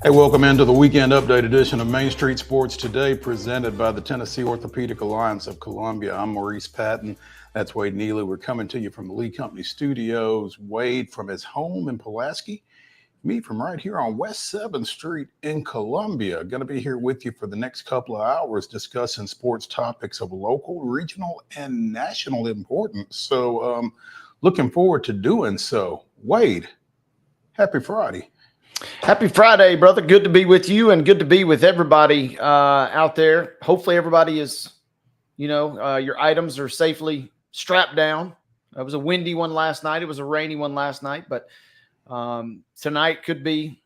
Hey, welcome into the weekend update edition of Main Street Sports Today, presented by the Tennessee Orthopedic Alliance of Columbia. I'm Maurice Patton. That's Wade Neely. We're coming to you from the Lee Company Studios. Wade from his home in Pulaski. Me from right here on West 7th Street in Columbia. Going to be here with you for the next couple of hours discussing sports topics of local, regional, and national importance. So looking forward to doing so. Wade, happy Friday. Happy Friday, brother. Good to be with you and good to be with everybody out there. Hopefully everybody is, your items are safely strapped down. It was a windy one last night. It was a rainy one last night, but tonight could be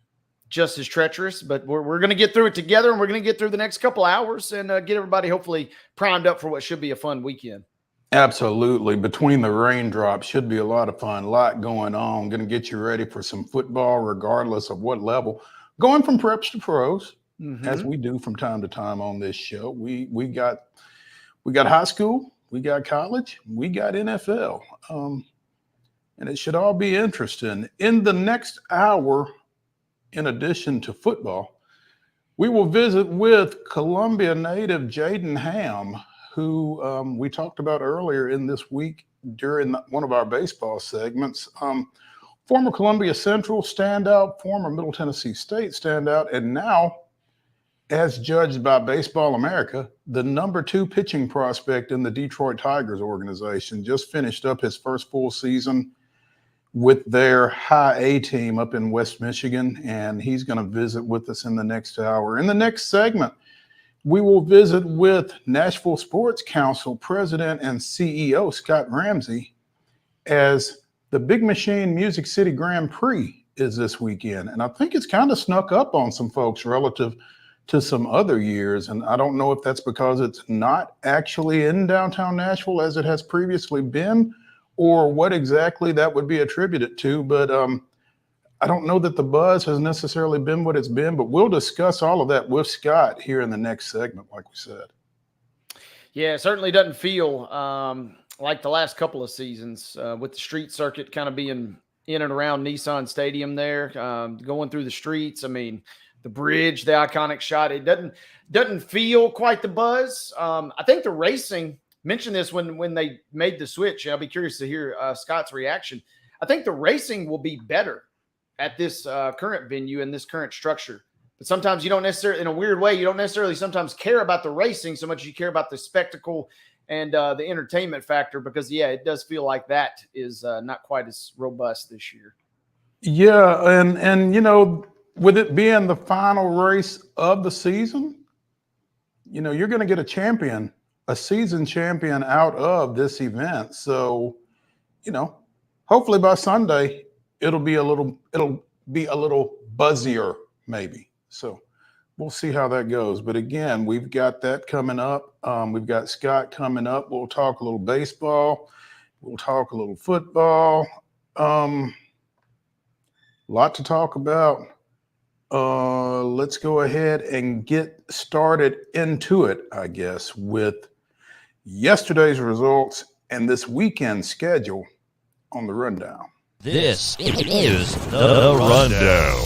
just as treacherous, but we're going to get through it together, and we're going to get through the next couple hours and get everybody hopefully primed up for what should be a fun weekend. Absolutely. Between the raindrops, should be a lot of fun, a lot going on. Going to get you ready for some football, regardless of what level. Going from preps to pros, as we do from time to time on this show. We got high school, we got college, we got NFL, and it should all be interesting. In the next hour, in addition to football, we will visit with Columbia native JADEN HAMM, who we talked about earlier in this week during one of our baseball segments. Former Columbia Central standout, former Middle Tennessee State standout, and now, as judged by Baseball America, the #2 pitching prospect in the Detroit Tigers organization. Just finished up his first full season with their high A team up in West Michigan, and he's going to visit with us in the next hour. In the next segment, we will visit with Nashville Sports Council President and CEO Scott RAMSEY, as the Big Machine Music City Grand Prix is this weekend. And I think it's kind of snuck up on some folks relative to some other years. And I don't know if that's because it's not actually in downtown Nashville as it has previously been, or what exactly that would be attributed to. But I don't know that the buzz has necessarily been what it's been, but we'll discuss all of that with Scott here in the next segment, like we said. Yeah, it certainly doesn't feel like the last couple of seasons with the street circuit kind of being in and around Nissan Stadium there, going through the streets. I mean, the bridge, the iconic shot, it doesn't feel quite the buzz. I think the racing, mentioned this when they made the switch. I'll be curious to hear Scott's reaction. I think the racing will be better at this current venue and this current structure. But sometimes you don't necessarily, in a weird way, you don't necessarily sometimes care about the racing so much as you care about the spectacle and the entertainment factor, because, yeah, it does feel like that is not quite as robust this year. Yeah, and with it being the final race of the season, you're going to get a champion, a season champion out of this event. So, hopefully by Sunday, it'll be a little buzzier, maybe. So we'll see how that goes. But again, we've got that coming up. We've got Scott coming up. We'll talk a little baseball. We'll talk a little football. A lot to talk about. Let's go ahead and get started into it, I guess, with yesterday's results and this weekend schedule on the rundown. This is the Rundown.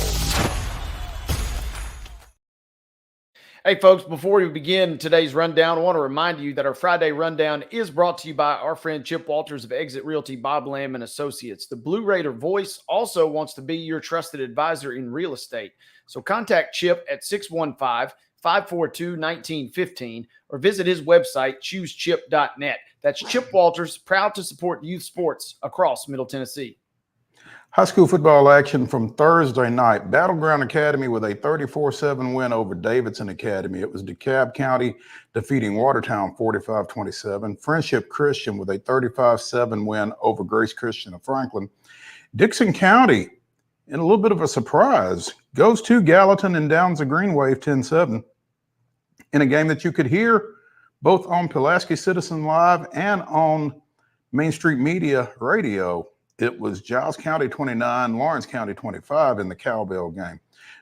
Hey, folks, before we begin today's rundown, I want to remind you that our Friday rundown is brought to you by our friend Chip Walters of Exit Realty, Bob Lamb and Associates. The Blue Raider voice also wants to be your trusted advisor in real estate. So contact Chip at 615-542-1915 or visit his website, choosechip.net. That's Chip Walters, proud to support youth sports across Middle Tennessee. High school football action from Thursday night. Battleground Academy with a 34-7 win over Davidson Academy. It was DeKalb County defeating Watertown 45-27. Friendship Christian with a 35-7 win over Grace Christian of Franklin. Dixon County, in a little bit of a surprise, goes to Gallatin and downs the Green Wave 10-7 in a game that you could hear both on Pulaski Citizen Live and on Main Street Media Radio. It was Giles County 29, Lawrence County 25 in the cowbell game.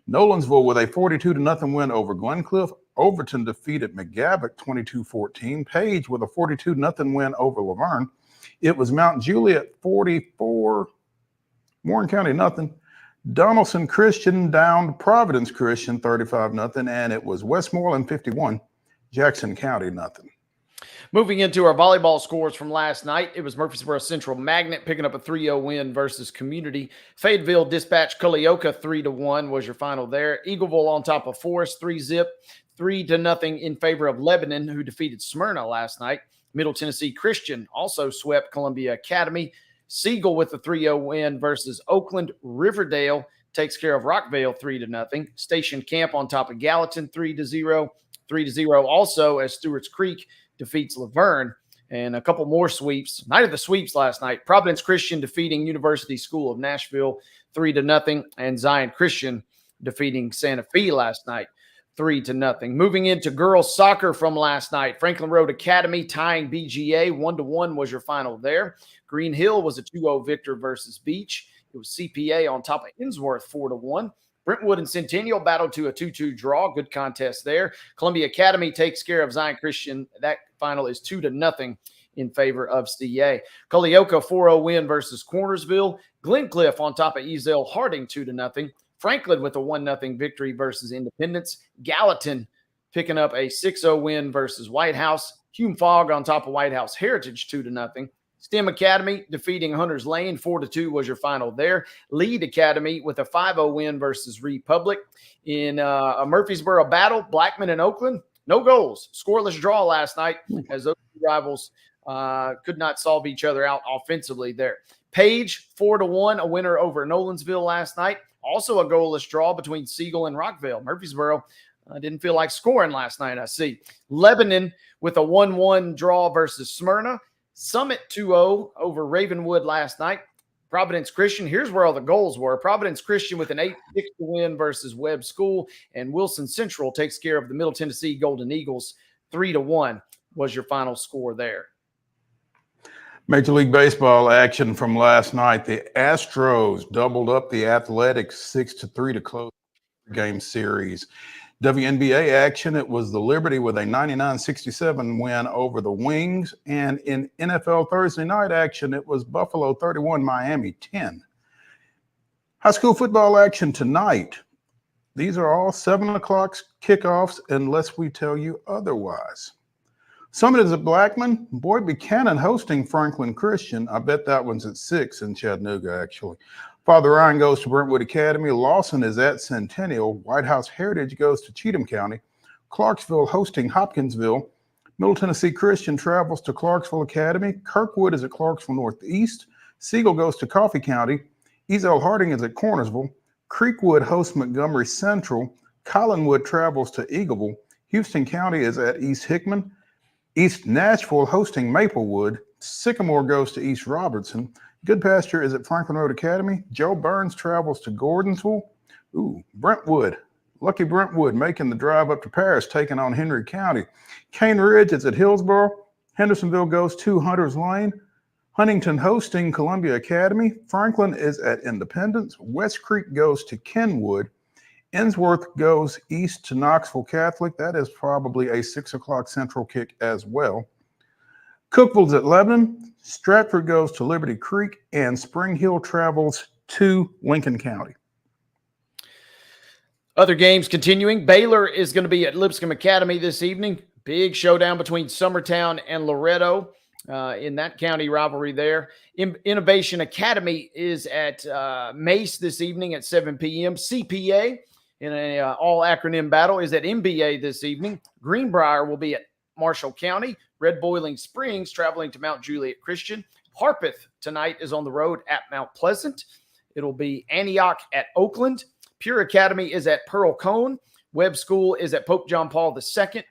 Nolensville with a 42-0 win over Glencliff. Overton defeated McGavock 22-14. Page with a 42-0 win over Laverne. It was Mount Juliet 44, Warren County 0. Donaldson Christian downed Providence Christian 35-0, and it was Westmoreland 51, Jackson County nothing. Moving into our volleyball scores from last night, it was Murfreesboro Central Magnet picking up a 3-0 win versus Community. Fayetteville dispatched Culleoka 3-1 was your final there. Eagleville on top of Forest 3-0, 3-0 in favor of Lebanon, who defeated Smyrna last night. Middle Tennessee Christian also swept Columbia Academy. Siegel with a 3-0 win versus Oakland. Riverdale takes care of Rockvale 3-0. Station Camp on top of Gallatin 3-0. 3-0 also as Stewart's Creek defeats Laverne. And a couple more sweeps. Night of the sweeps last night. Providence Christian defeating University School of Nashville 3-0. And Zion Christian defeating Santa Fe last night 3-0. Moving into girls soccer from last night. Franklin Road Academy tying BGA 1-1 was your final there. Green Hill was a 2-0 victor versus Beach. It was CPA on top of Innsworth 4-1. Brentwood and Centennial battled to a 2-2 draw. Good contest there. Columbia Academy takes care of Zion Christian. That final is 2-0 in favor of CA. Culleoka 4-0 win versus Cornersville. Glencliff on top of Eazell Harding 2-0. Franklin with a 1-0 victory versus Independence. Gallatin picking up a 6-0 win versus White House. Hume Fogg on top of White House Heritage 2-0. STEM Academy defeating Hunters Lane 4-2 was your final there. Lead Academy with a 5-0 win versus Republic. In a Murfreesboro battle, Blackman and Oakland, no goals. Scoreless draw last night as those two rivals could not solve each other out offensively there. Page 4-1, a winner over Nolensville last night. Also a goalless draw between Siegel and Rockville. Murfreesboro didn't feel like scoring last night, I see. Lebanon with a 1-1 draw versus Smyrna. Summit 2-0 over Ravenwood last night. Providence Christian, here's where all the goals were. Providence Christian with an 8-6 win versus Webb School, and Wilson Central takes care of the Middle Tennessee Golden Eagles 3-1 was your final score there. Major League Baseball action from last night. The Astros doubled up the Athletics 6-3 to close the game series. WNBA action, it was the Liberty with a 99-67 win over the Wings. And in NFL Thursday night action, it was Buffalo 31, Miami 10. High school football action tonight. These are all 7 o'clock kickoffs unless we tell you otherwise. Summit is at Blackman. Boyd Buchanan hosting Franklin Christian. I bet that one's at 6 in Chattanooga, actually. Father Ryan goes to Brentwood Academy. Lawson is at Centennial. White House Heritage goes to Cheatham County. Clarksville hosting Hopkinsville. Middle Tennessee Christian travels to Clarksville Academy. Kirkwood is at Clarksville Northeast. Siegel goes to Coffee County. Eazell Harding is at Cornersville. Creekwood hosts Montgomery Central. Collinwood travels to Eagleville. Houston County is at East Hickman. East Nashville hosting Maplewood. Sycamore goes to East Robertson. Good Pasture is at Franklin Road Academy. Joe Burns travels to Gordonsville. Brentwood. Lucky Brentwood making the drive up to Paris, taking on Henry County. Cane Ridge is at Hillsboro. Hendersonville goes to Hunters Lane. Huntington hosting Columbia Academy. Franklin is at Independence. West Creek goes to Kenwood. Innsworth goes east to Knoxville Catholic. That is probably a 6 o'clock central kick as well. Cookville's at Lebanon. Stratford goes to Liberty Creek, and Spring Hill travels to Lincoln County. Other games continuing. Baylor is going to be at Lipscomb Academy this evening. Big showdown between Summertown and Loretto in that county rivalry there. Innovation Academy is at Mace this evening at 7 p.m. CPA in an all-acronym battle is at MBA this evening. Greenbrier will be at Marshall County. Red Boiling Springs traveling to Mount Juliet Christian. Harpeth tonight is on the road at Mount Pleasant. It'll be Antioch at Oakland. Pure Academy is at Pearl Cone. Webb School is at Pope John Paul II.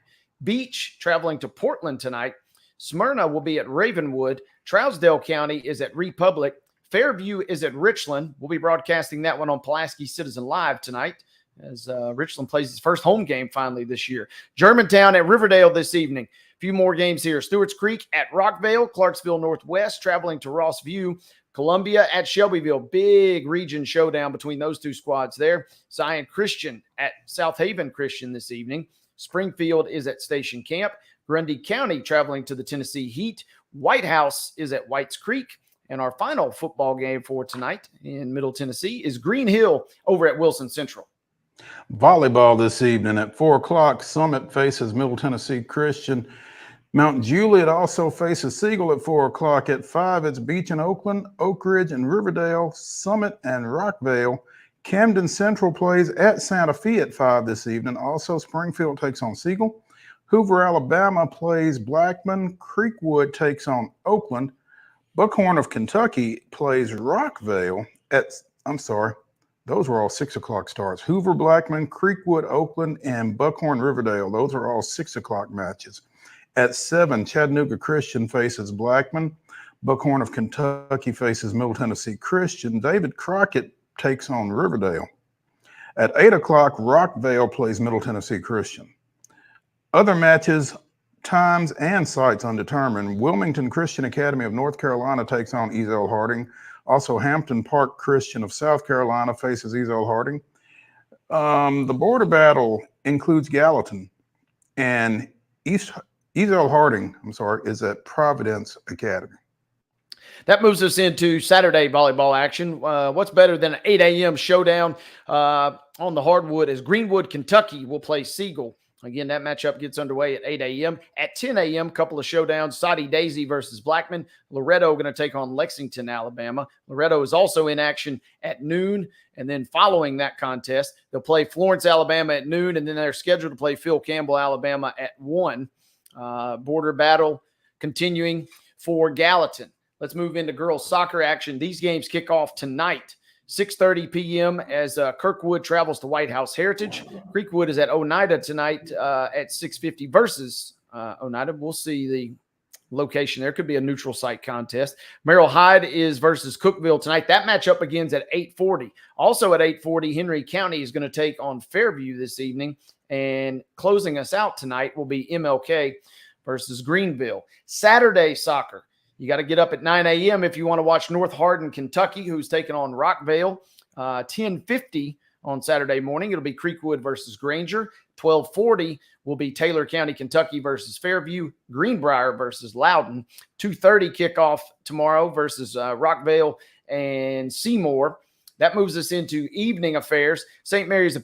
Beach traveling to Portland tonight. Smyrna will be at Ravenwood. Trousdale County is at Republic. Fairview is at Richland. We'll be broadcasting that one on Pulaski Citizen Live tonight as Richland plays its first home game finally this year. Germantown at Riverdale this evening. A few more games here. Stewart's Creek at Rockvale. Clarksville Northwest traveling to Ross View. Columbia at Shelbyville. Big region showdown between those two squads there. Zion Christian at South Haven Christian this evening. Springfield is at Station Camp. Grundy County traveling to the Tennessee Heat. White House is at Whites Creek. And our final football game for tonight in Middle Tennessee is Green Hill over at Wilson Central. Volleyball this evening at 4 o'clock. Summit faces Middle Tennessee Christian. Mount Juliet also faces Siegel at 4 o'clock. At 5, it's Beach and Oakland, Oak Ridge and Riverdale, Summit and Rockvale. Camden Central plays at Santa Fe at 5 this evening. Also, Springfield takes on Siegel. Hoover, Alabama plays Blackman. Creekwood takes on Oakland. Buckhorn of Kentucky plays Rockvale at, those were all 6 o'clock starts. Hoover, Blackman, Creekwood, Oakland, and Buckhorn, Riverdale. Those are all 6 o'clock matches. At 7, Chattanooga Christian faces Blackman. Buckhorn of Kentucky faces Middle Tennessee Christian. David Crockett takes on Riverdale. At 8 o'clock, Rockvale plays Middle Tennessee Christian. Other matches, times and sites undetermined. Wilmington Christian Academy of North Carolina takes on Ezel Harding. Also, Hampton Park Christian of South Carolina faces Ezel Harding. The border battle includes Gallatin, and Ezel Harding, is at Providence Academy. That moves us into Saturday volleyball action. What's better than an 8 a.m. showdown on the hardwood as Greenwood, Kentucky will play Siegel. Again, that matchup gets underway at 8 a.m. At 10 a.m., couple of showdowns. Soddy Daisy versus Blackman. Loretto going to take on Lexington, Alabama. Loretto is also in action at noon. And then following that contest, they'll play Florence, Alabama at noon. And then they're scheduled to play Phil Campbell, Alabama at 1. Border battle continuing for Gallatin. Let's move into girls soccer action. These games kick off tonight. 6:30 p.m. as Kirkwood travels to White House Heritage. Creekwood is at Oneida tonight at 6:50 versus Oneida. We'll see the location there. Could be a neutral site contest. Merrill Hyde is versus Cookeville tonight. That matchup begins at 8:40. Also at 8:40, Henry County is going to take on Fairview this evening. And closing us out tonight will be MLK versus Greenville. Saturday soccer. You got to get up at 9 a.m. if you want to watch North Hardin, Kentucky, who's taking on Rockvale. 10:50 on Saturday morning. It'll be Creekwood versus Granger. 12:40 will be Taylor County, Kentucky versus Fairview. Greenbrier versus Loudon. 2:30 kickoff tomorrow versus Rockvale and Seymour. That moves us into evening affairs. St. Mary's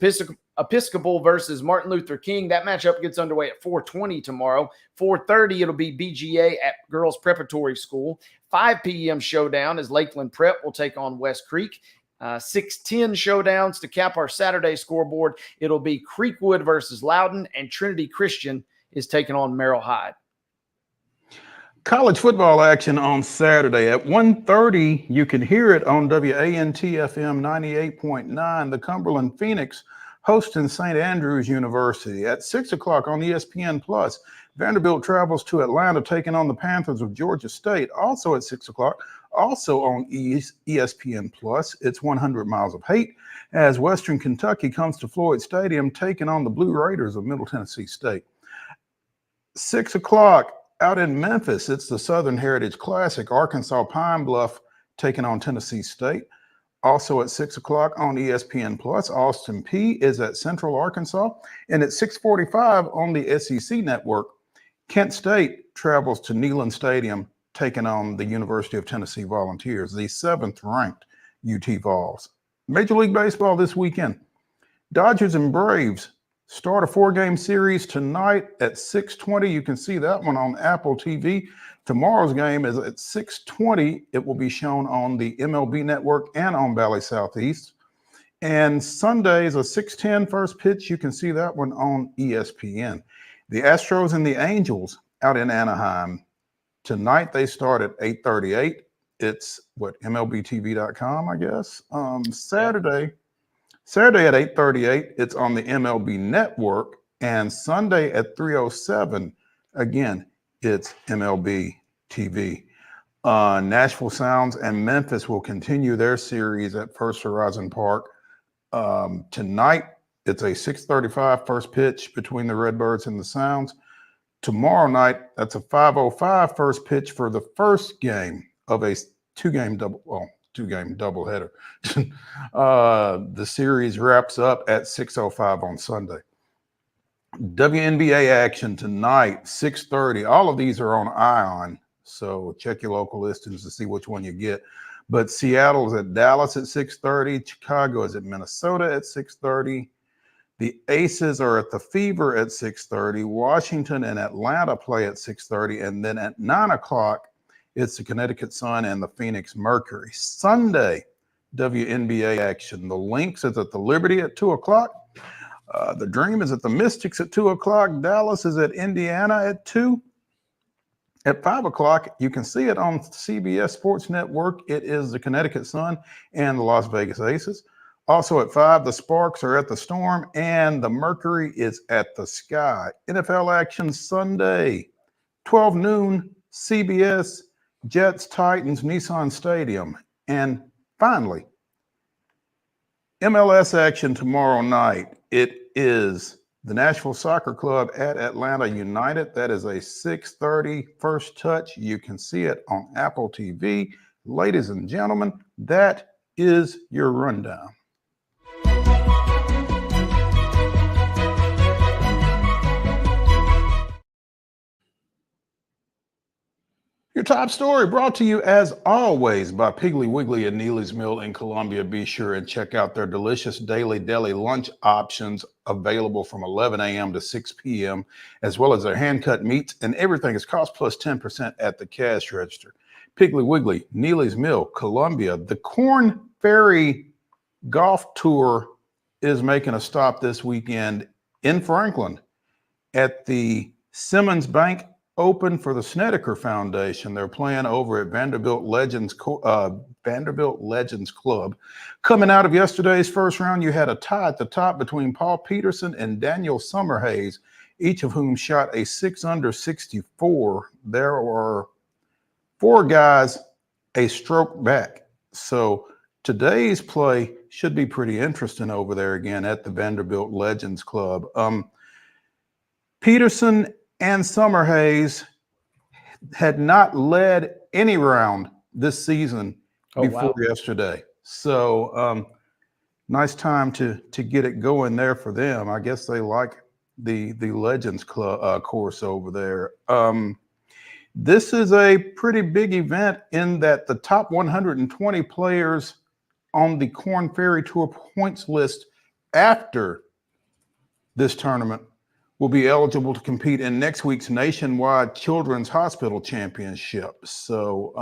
Episcopal versus Martin Luther King. That matchup gets underway at 4:20 tomorrow. 4:30, it'll be BGA at Girls Preparatory School. 5 p.m. showdown as Lakeland Prep will take on West Creek. 6:10 showdowns to cap our Saturday scoreboard. It'll be Creekwood versus Loudon, and Trinity Christian is taking on Merrill Hyde. College football action on Saturday at 1:30. You can hear it on WANT-FM 98.9. The Cumberland Phoenix hosting St. Andrews University. At 6 o'clock on ESPN Plus, Vanderbilt travels to Atlanta, taking on the Panthers of Georgia State. Also at 6 o'clock, also on ESPN Plus, it's 100 Miles of Hate as Western Kentucky comes to Floyd Stadium, taking on the Blue Raiders of Middle Tennessee State. 6 o'clock out in Memphis, it's the Southern Heritage Classic. Arkansas Pine Bluff taking on Tennessee State. Also at 6 o'clock on ESPN Plus, Austin P is at Central Arkansas. And at 6:45 on the SEC Network, Kent State travels to Neyland Stadium, taking on the University of Tennessee Volunteers, the 7th ranked UT Vols. Major League Baseball this weekend. Dodgers and Braves start a 4-game series tonight at 6:20. You can see that one on Apple TV. Tomorrow's game is at 6:20. It will be shown on the MLB Network and on Valley Southeast. And Sunday is a 6:10 first pitch. You can see that one on ESPN. The Astros and the Angels out in Anaheim. Tonight they start at 8:38. It's MLBTV.com, I guess. Saturday at 8:38, it's on the MLB Network, and Sunday at 3:07, again, it's MLB TV. Nashville Sounds and Memphis will continue their series at First Horizon Park. Tonight, it's a 6:35 first pitch between the Redbirds and the Sounds. Tomorrow night, that's a 5:05 first pitch for the first game of a two-game doubleheader. The series wraps up at 6:05 on Sunday. WNBA action tonight, 6:30. All of these are on ION. So check your local listings to see which one you get. But Seattle is at Dallas at 6:30. Chicago is at Minnesota at 6:30. The Aces are at the Fever at 6:30. Washington and Atlanta play at 6:30. And then at 9 o'clock, it's the Connecticut Sun and the Phoenix Mercury. Sunday, WNBA action. The Lynx is at the Liberty at 2 o'clock. The Dream is at the Mystics at 2 o'clock. Dallas is at Indiana at 2. At 5 o'clock, you can see it on CBS Sports Network. It is the Connecticut Sun and the Las Vegas Aces. Also at 5, the Sparks are at the Storm and the Mercury is at the Sky. NFL action Sunday, 12 noon, CBS, Jets, Titans, Nissan Stadium. And finally, MLS action tomorrow night. It is the Nashville Soccer Club at Atlanta United. That is a 6:30 first touch. You can see it on Apple TV. Ladies and gentlemen, that is your rundown. Your top story brought to you as always by Piggly Wiggly and Neely's Mill in Columbia. Be sure and check out their delicious daily deli lunch options available from 11 a.m. to 6 p.m., as well as their hand-cut meats, and everything is cost plus 10% at the cash register. Piggly Wiggly, Neely's Mill, Columbia. The Corn Ferry Golf Tour is making a stop this weekend in Franklin at the Simmons Bank Open for the Snedeker Foundation. They're playing over at Vanderbilt Legends Club. Coming out of yesterday's first round, you had a tie at the top between Paul Peterson and Daniel Summerhays, each of whom shot a 6 under 64. There were 4 guys a stroke back. So today's play should be pretty interesting over there again at the Vanderbilt Legends Club. Peterson and Summerhays had not led any round this season before yesterday. So nice time to get it going there for them. I guess they like the Legends Club course over there. This is a pretty big event in that the top 120 players on the Corn Ferry Tour points list after this tournament will be eligible to compete in next week's Nationwide Children's Hospital Championship. So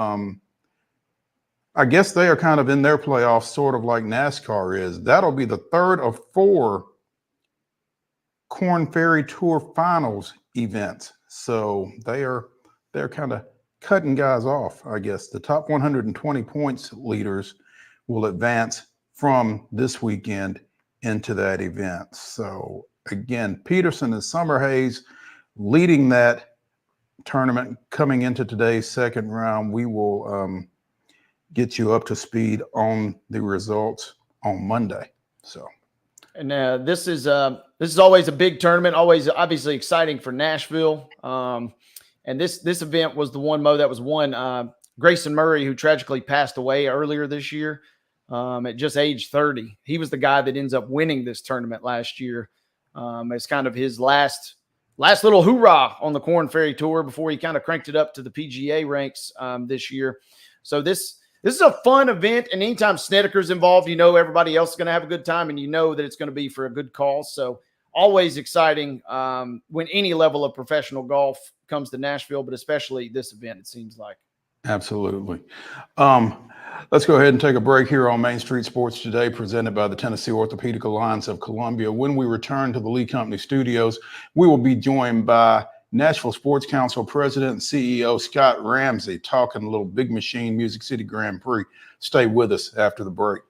I guess they are kind of in their playoffs, sort of like NASCAR is. That'll be the third of 4 Corn Ferry Tour Finals events. So they're kind of cutting guys off, I guess. The top 120 points leaders will advance from this weekend into that event. So again, Peterson and Summerhays leading that tournament coming into today's second round. We will get you up to speed on the results on Monday. So, and this is always a big tournament, always obviously exciting for Nashville. And this event was the one, Mo, that was won. Grayson Murray, who tragically passed away earlier this year at just age 30. He was the guy that ends up winning this tournament last year. It's kind of his last little hoorah on the Corn Ferry Tour before he kind of cranked it up to the PGA ranks this year. So this is a fun event, and anytime Snedeker's involved, you know everybody else is going to have a good time, and you know that it's going to be for a good cause. So always exciting when any level of professional golf comes to Nashville, but especially this event, it seems like. Absolutely. Let's go ahead and take a break here on Main Street Sports Today, presented by the Tennessee Orthopedic Alliance of Columbia. When we return to the Lee Company studios, we will be joined by Nashville Sports Council President and CEO Scott Ramsey, talking a little Big Machine Music City Grand Prix. Stay with us after the break.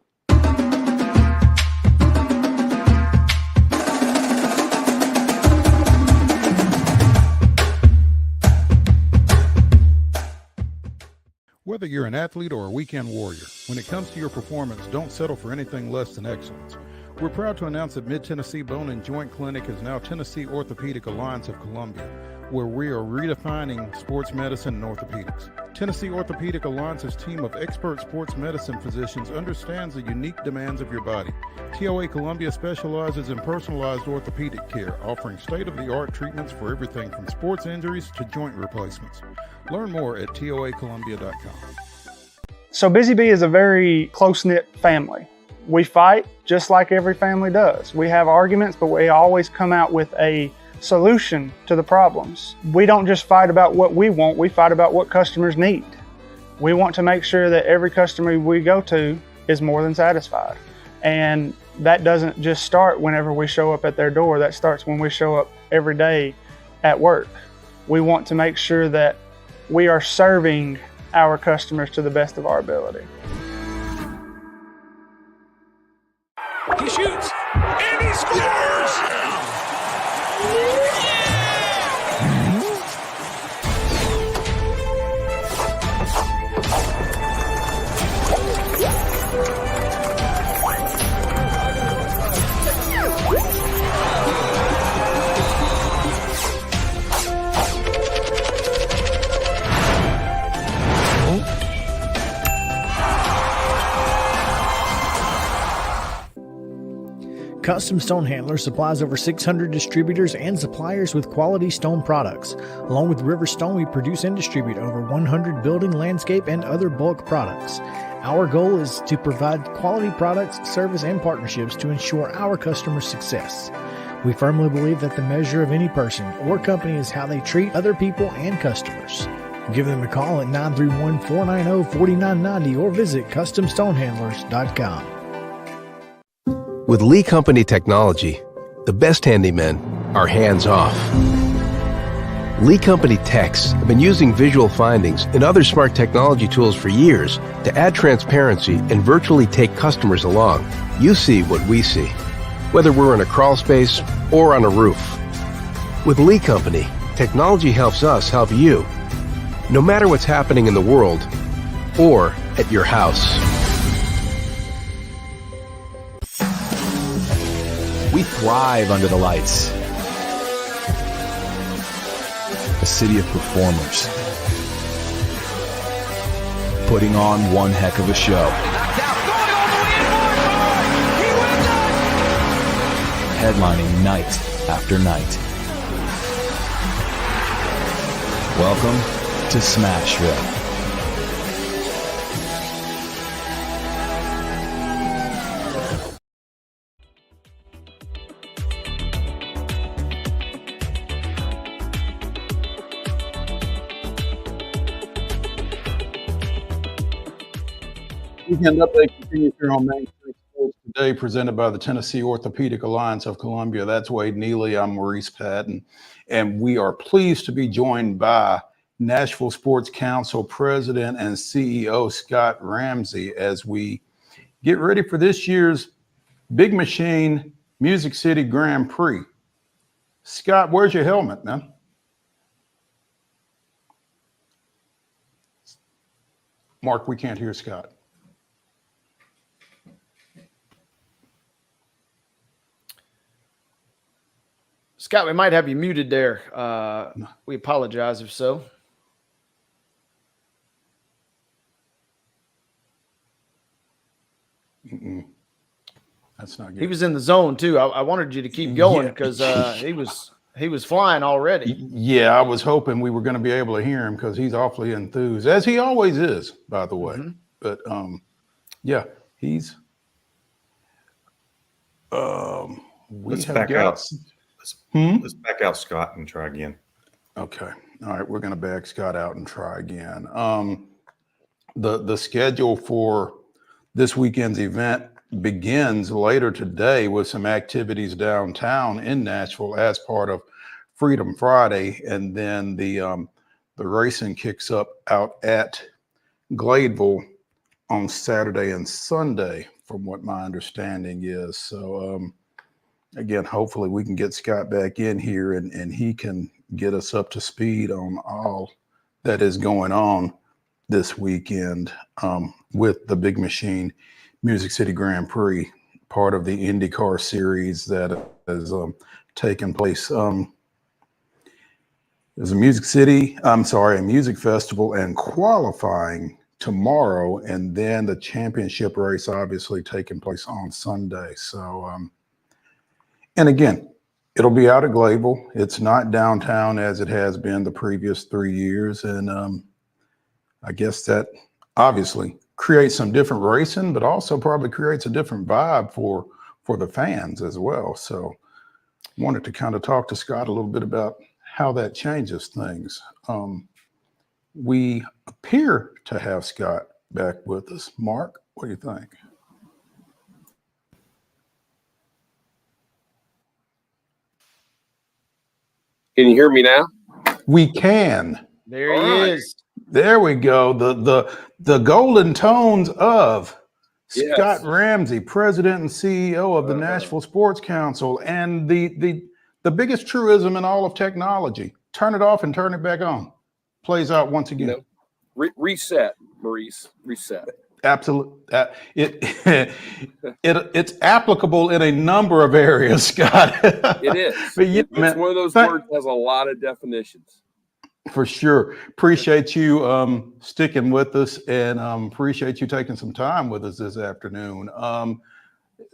Whether you're an athlete or a weekend warrior, when it comes to your performance, don't settle for anything less than excellence. We're proud to announce that Mid-Tennessee Bone and Joint Clinic is now Tennessee Orthopedic Alliance of Columbia, where we are redefining sports medicine and orthopedics. Tennessee Orthopedic Alliance's team of expert sports medicine physicians understands the unique demands of your body. TOA Columbia specializes in personalized orthopedic care, offering state-of-the-art treatments for everything from sports injuries to joint replacements. Learn more at toacolumbia.com. So Busy Bee is a very close-knit family. We fight just like every family does. We have arguments, but we always come out with a solution to the problems. We don't just fight about what we want, we fight about what customers need. We want to make sure that every customer we go to is more than satisfied. And that doesn't just start whenever we show up at their door, that starts when we show up every day at work. We want to make sure that we are serving our customers to the best of our ability. He shoots and he scores! Custom Stone Handler supplies over 600 distributors and suppliers with quality stone products. Along with River Stone, we produce and distribute over 100 building, landscape, and other bulk products. Our goal is to provide quality products, service, and partnerships to ensure our customers' success. We firmly believe that the measure of any person or company is how they treat other people and customers. Give them a call at 931-490-4990 or visit CustomStonehandlers.com. With Lee Company technology, the best handymen are hands-off. Lee Company techs have been using visual findings and other smart technology tools for years to add transparency and virtually take customers along. You see what we see, whether we're in a crawl space or on a roof. With Lee Company, technology helps us help you, no matter what's happening in the world or at your house. We thrive under the lights. A city of performers. Putting on one heck of a show. Headlining night after night. Welcome to Smashville. Weekend update continues here on Main Street Sports Today, presented by the Tennessee Orthopedic Alliance of Columbia. That's Wade Neely. I'm Maurice Patton, and we are pleased to be joined by Nashville Sports Council President and CEO Scott Ramsey as we get ready for this year's Big Machine Music City Grand Prix. Scott, where's your helmet, man? Mark, we can't hear Scott. Scott, we might have you muted there. We apologize if so. That's not good. He was in the zone too. I wanted you to keep going because he was flying already. Yeah, I was hoping we were going to be able to hear him because he's awfully enthused, as he always is, by the way. Mm-hmm. But yeah, he's. Let's back out. Let's back out Scott and try again. Okay. All right. We're going to back Scott out and try again. The schedule for this weekend's event begins later today with some activities downtown in Nashville as part of Freedom Friday. And then the racing kicks up out at Gladeville on Saturday and Sunday, from what my understanding is. So, again, hopefully we can get Scott back in here and he can get us up to speed on all that is going on this weekend with the Big Machine Music City Grand Prix, part of the IndyCar series that has taken place. There's a music festival and qualifying tomorrow, and then the championship race obviously taking place on Sunday. So, and again, It'll be out of Gladeville. It's not downtown as it has been the previous 3 years. And I guess that obviously creates some different racing, but also probably creates a different vibe for the fans as well. So wanted to kind of talk to Scott a little bit about how that changes things. We appear to have Scott back with us. Mark, what do you think? Can you hear me now? We can. There he is. There we go. The golden tones of Yes. Scott RAMSEY, President and CEO of the Nashville Sports Council, and the biggest truism in all of technology: turn it off and turn it back on. Plays out once again. No. Reset, Maurice. Reset. Absolutely. It's applicable in a number of areas, Scott. It is. But yeah, It's man, one of those words that has a lot of definitions. for sure. Appreciate you sticking with us, and appreciate you taking some time with us this afternoon.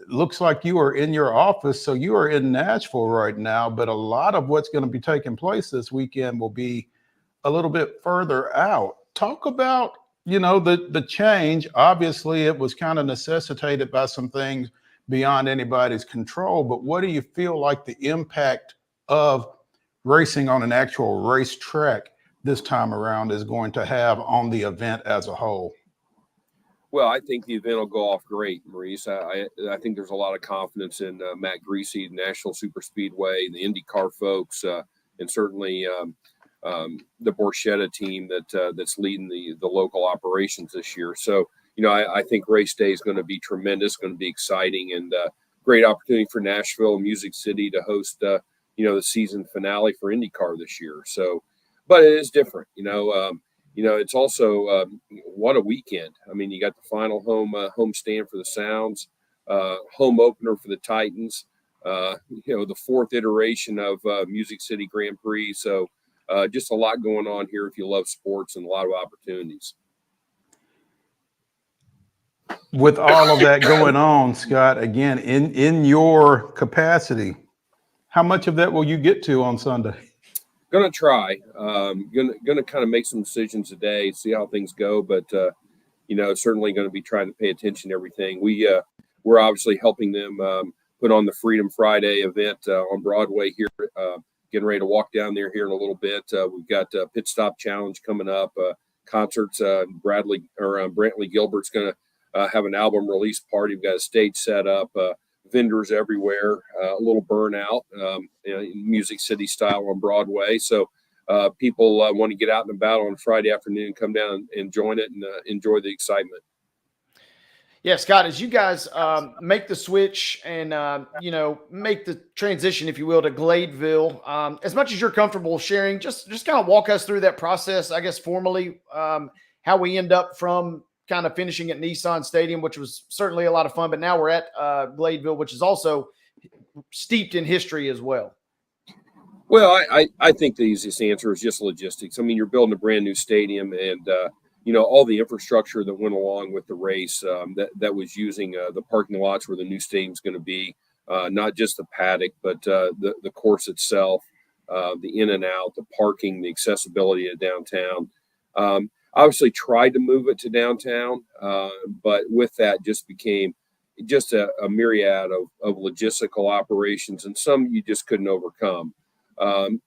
Looks like you are in your office, so you are in Nashville right now, but a lot of what's going to be taking place this weekend will be a little bit further out. Talk about, the change. Obviously, it was kind of necessitated by some things beyond anybody's control, but what do you feel like the impact of racing on an actual racetrack this time around is going to have on the event as a whole? Well, I think the event will go off great, Maurice. I think there's a lot of confidence in Matt Greasy, the National Super Speedway, the IndyCar folks, and certainly the Borchetta team that's leading the local operations this year. So, I think race day is going to be tremendous, going to be exciting, and great opportunity for Nashville, Music City to host, the season finale for IndyCar this year. So, but it is different, it's also what a weekend. I mean, you got the final home stand for the Sounds, home opener for the Titans, the fourth iteration of Music City Grand Prix. So just a lot going on here if you love sports, and a lot of opportunities. With all of that going on, Scott, again, in your capacity, how much of that will you get to on Sunday? Gonna try. Gonna kind of make some decisions today, see how things go. But certainly going to be trying to pay attention to everything. We're obviously helping them put on the Freedom Friday event on Broadway here. Getting ready to walk down there here in a little bit. We've got a Pit Stop Challenge coming up. Concerts. Brantley Gilbert's going to have an album release party. We've got a stage set up. Vendors everywhere, a little burnout, Music City style on Broadway. So people want to get out and about on Friday afternoon, come down and join it and enjoy the excitement. Yeah, Scott, as you guys make the switch and, make the transition, if you will, to Gladeville, as much as you're comfortable sharing, just kind of walk us through that process, I guess, formally, how we end up from kind of finishing at Nissan Stadium, which was certainly a lot of fun, but now we're at Gladeville, which is also steeped in history as well. Well, I think the easiest answer is just logistics. I mean, you're building a brand new stadium, and all the infrastructure that went along with the race that was using the parking lots where the new stadium's going to be, not just the paddock, but the course itself, the in and out, the parking, the accessibility to downtown. Obviously tried to move it to downtown, but with that just became just a myriad of logistical operations, and some you just couldn't overcome.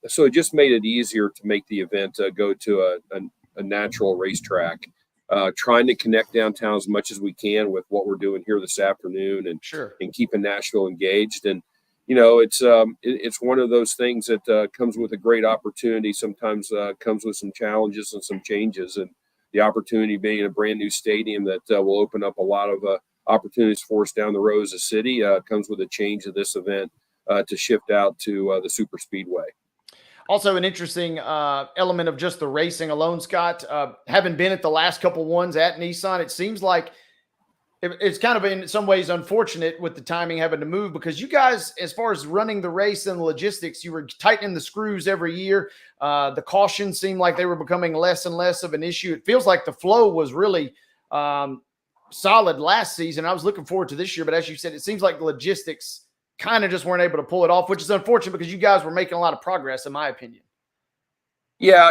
So it just made it easier to make the event go to a natural racetrack, trying to connect downtown as much as we can with what we're doing here this afternoon, and keeping Nashville engaged. And it's one of those things that comes with a great opportunity. Sometimes comes with some challenges and some changes, and the opportunity being a brand new stadium that will open up a lot of opportunities for us down the road as a city comes with a change of this event to shift out to the super speedway. Also an interesting element of just the racing alone, Scott, having been at the last couple ones at Nissan, it seems like it's kind of in some ways unfortunate with the timing having to move, because you guys, as far as running the race and the logistics, you were tightening the screws every year. The cautions seemed like they were becoming less and less of an issue. It feels like the flow was really solid last season. I was looking forward to this year, but as you said, it seems like the logistics kind of just weren't able to pull it off, which is unfortunate because you guys were making a lot of progress, in my opinion. Yeah,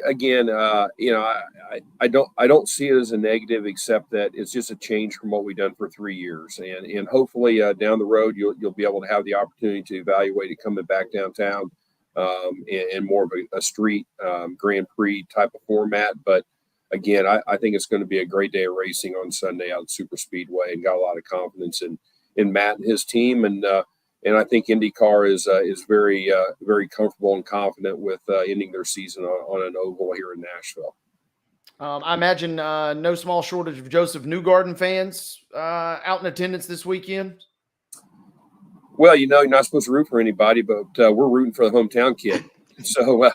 again, I don't see it as a negative, except that it's just a change from what we've done for 3 years, and hopefully down the road you'll be able to have the opportunity to evaluate it coming back downtown, and more of a street Grand Prix type of format. But again, I think it's going to be a great day of racing on Sunday out at Super Speedway, and got a lot of confidence in Matt and his team, and I think IndyCar is very very comfortable and confident with ending their season on an oval here in Nashville. I imagine no small shortage of Joseph Newgarden fans out in attendance this weekend. Well, you're not supposed to root for anybody, but we're rooting for the hometown kid. So,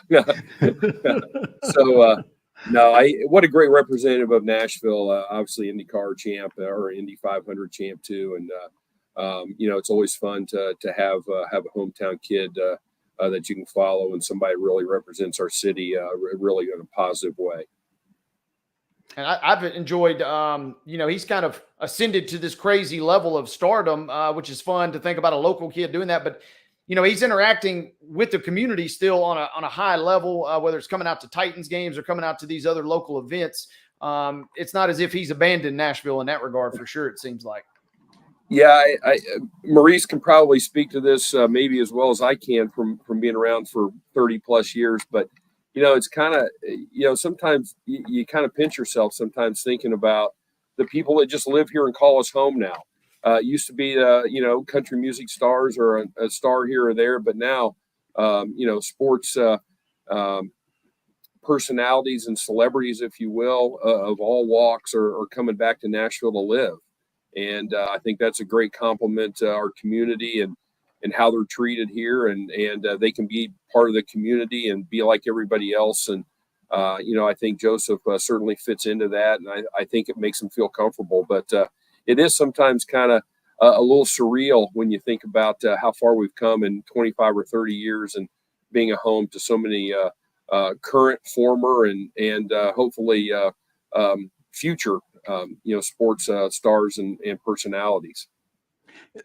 no, what a great representative of Nashville. Obviously, IndyCar champ or Indy 500 champ too, and it's always fun to have a hometown kid that you can follow, and somebody really represents our city really in a positive way. And I've enjoyed, he's kind of ascended to this crazy level of stardom, which is fun to think about a local kid doing that. But, he's interacting with the community still on a high level, whether it's coming out to Titans games or coming out to these other local events. It's not as if he's abandoned Nashville in that regard, for sure, it seems like. Yeah, Maurice can probably speak to this maybe as well as I can from being around for 30 plus years. But, it's kind of, sometimes you kind of pinch yourself sometimes thinking about the people that just live here and call us home now. It used to be, country music stars or a star here or there. But now, sports personalities and celebrities, if you will, of all walks are coming back to Nashville to live. And I think that's a great compliment to our community and how they're treated here, and they can be part of the community and be like everybody else. And, I think Joseph certainly fits into that, and I think it makes him feel comfortable. But it is sometimes kind of a little surreal when you think about how far we've come in 25 or 30 years and being a home to so many current, former, and hopefully future sports stars and personalities.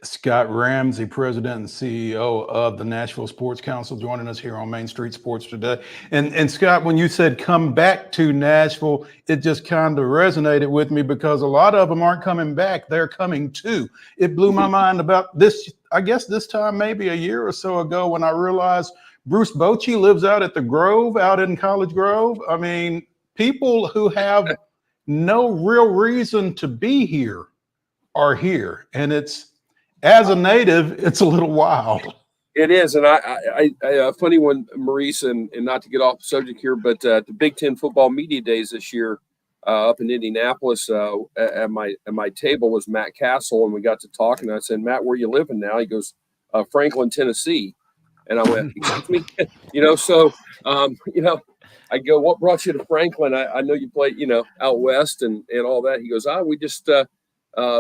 Scott Ramsey, President and CEO of the Nashville Sports Council, joining us here on Main Street Sports today. And Scott, when you said come back to Nashville, it just kind of resonated with me because a lot of them aren't coming back. They're coming too. It blew my mind about this, I guess this time maybe a year or so ago, when I realized Bruce Bochy lives out at the Grove, out in College Grove. I mean, people who have no real reason to be here are here. And it's, as a native, it's a little wild. It is. And I funny one, Maurice, and not to get off the subject here, but the Big Ten football media days this year up in Indianapolis, at my table was Matt Castle, and we got to talking. I said, Matt, where you living now? He goes, Franklin, Tennessee. And I went, excuse me? I go, what brought you to Franklin? I know you played, out west and all that. He goes, we just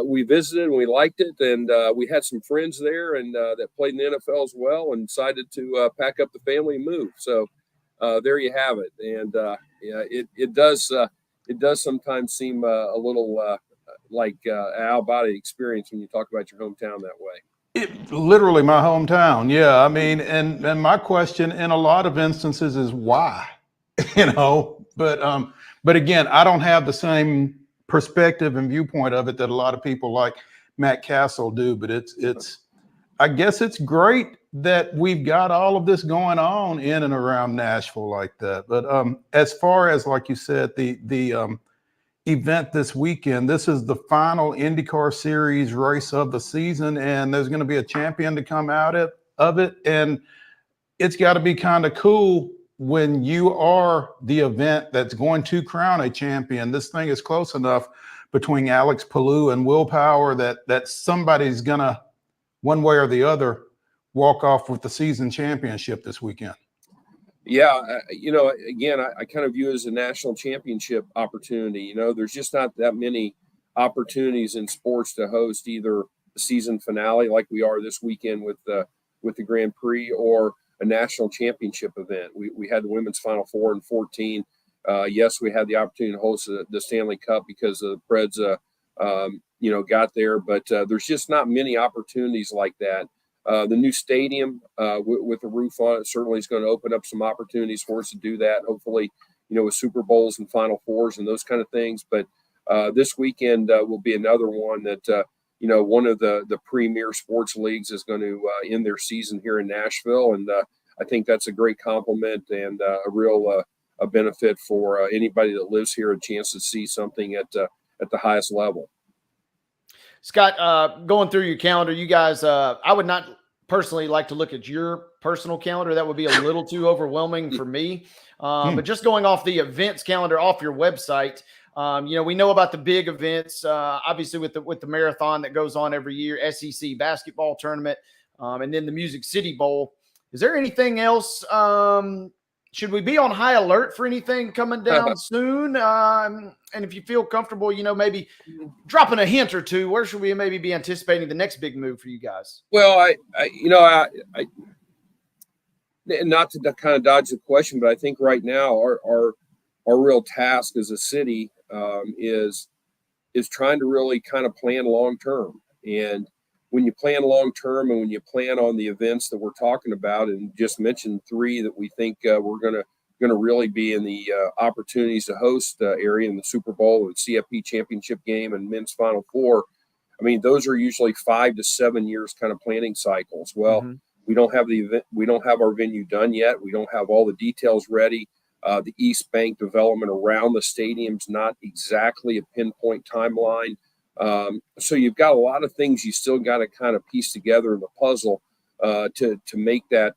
we visited and we liked it, and we had some friends there and that played in the NFL as well, and decided to pack up the family and move. So there you have it. And it does sometimes seem a little like an out-of-body experience when you talk about your hometown that way. Literally my hometown. Yeah. I mean, and my question in a lot of instances is why, but again, I don't have the same perspective and viewpoint of it that a lot of people like Matt Castle do, but I guess it's great that we've got all of this going on in and around Nashville like that. But as far as, like you said, the event this weekend, this is the final IndyCar Series race of the season, and there's going to be a champion to come out of it. And it's got to be kind of cool when you are the event that's going to crown a champion. This thing is close enough between Alex Palou and Will Power that somebody's going to, one way or the other, walk off with the season championship this weekend. Yeah, again, I kind of view it as a national championship opportunity. There's just not that many opportunities in sports to host either the season finale like we are this weekend with the Grand Prix, or a national championship event. We had the women's Final Four in 2014. Yes, we had the opportunity to host the Stanley Cup because the Preds, got there. But there's just not many opportunities like that The new stadium with the roof on it certainly is going to open up some opportunities for us to do that. Hopefully, with Super Bowls and Final Fours and those kind of things. But this weekend will be another one that, one of the premier sports leagues is going to end their season here in Nashville. And I think that's a great compliment and a real a benefit for anybody that lives here, a chance to see something at the highest level. Scott, going through your calendar, you guys, I would not personally like to look at your personal calendar. That would be a little too overwhelming for me. But just going off the events calendar off your website, we know about the big events, obviously with the marathon that goes on every year, SEC basketball tournament, and then the Music City Bowl. Is there anything else? Should we be on high alert for anything coming down soon? And if you feel comfortable, maybe dropping a hint or two, where should we maybe be anticipating the next big move for you guys? Well, I not to kind of dodge the question, but I think right now our real task as a city is trying to really kind of plan long term. And when you plan long term and when you plan on the events that we're talking about, and just mentioned 3 that we think we're going to really be in the opportunities to host area in the Super Bowl and CFP championship game and men's Final Four. I mean, those are usually 5 to 7 years kind of planning cycles. Well, we don't have the event. We don't have our venue done yet. We don't have all the details ready. The East Bank development around the stadium's not exactly a pinpoint timeline. So you've got a lot of things you still got to kind of piece together in the puzzle to make that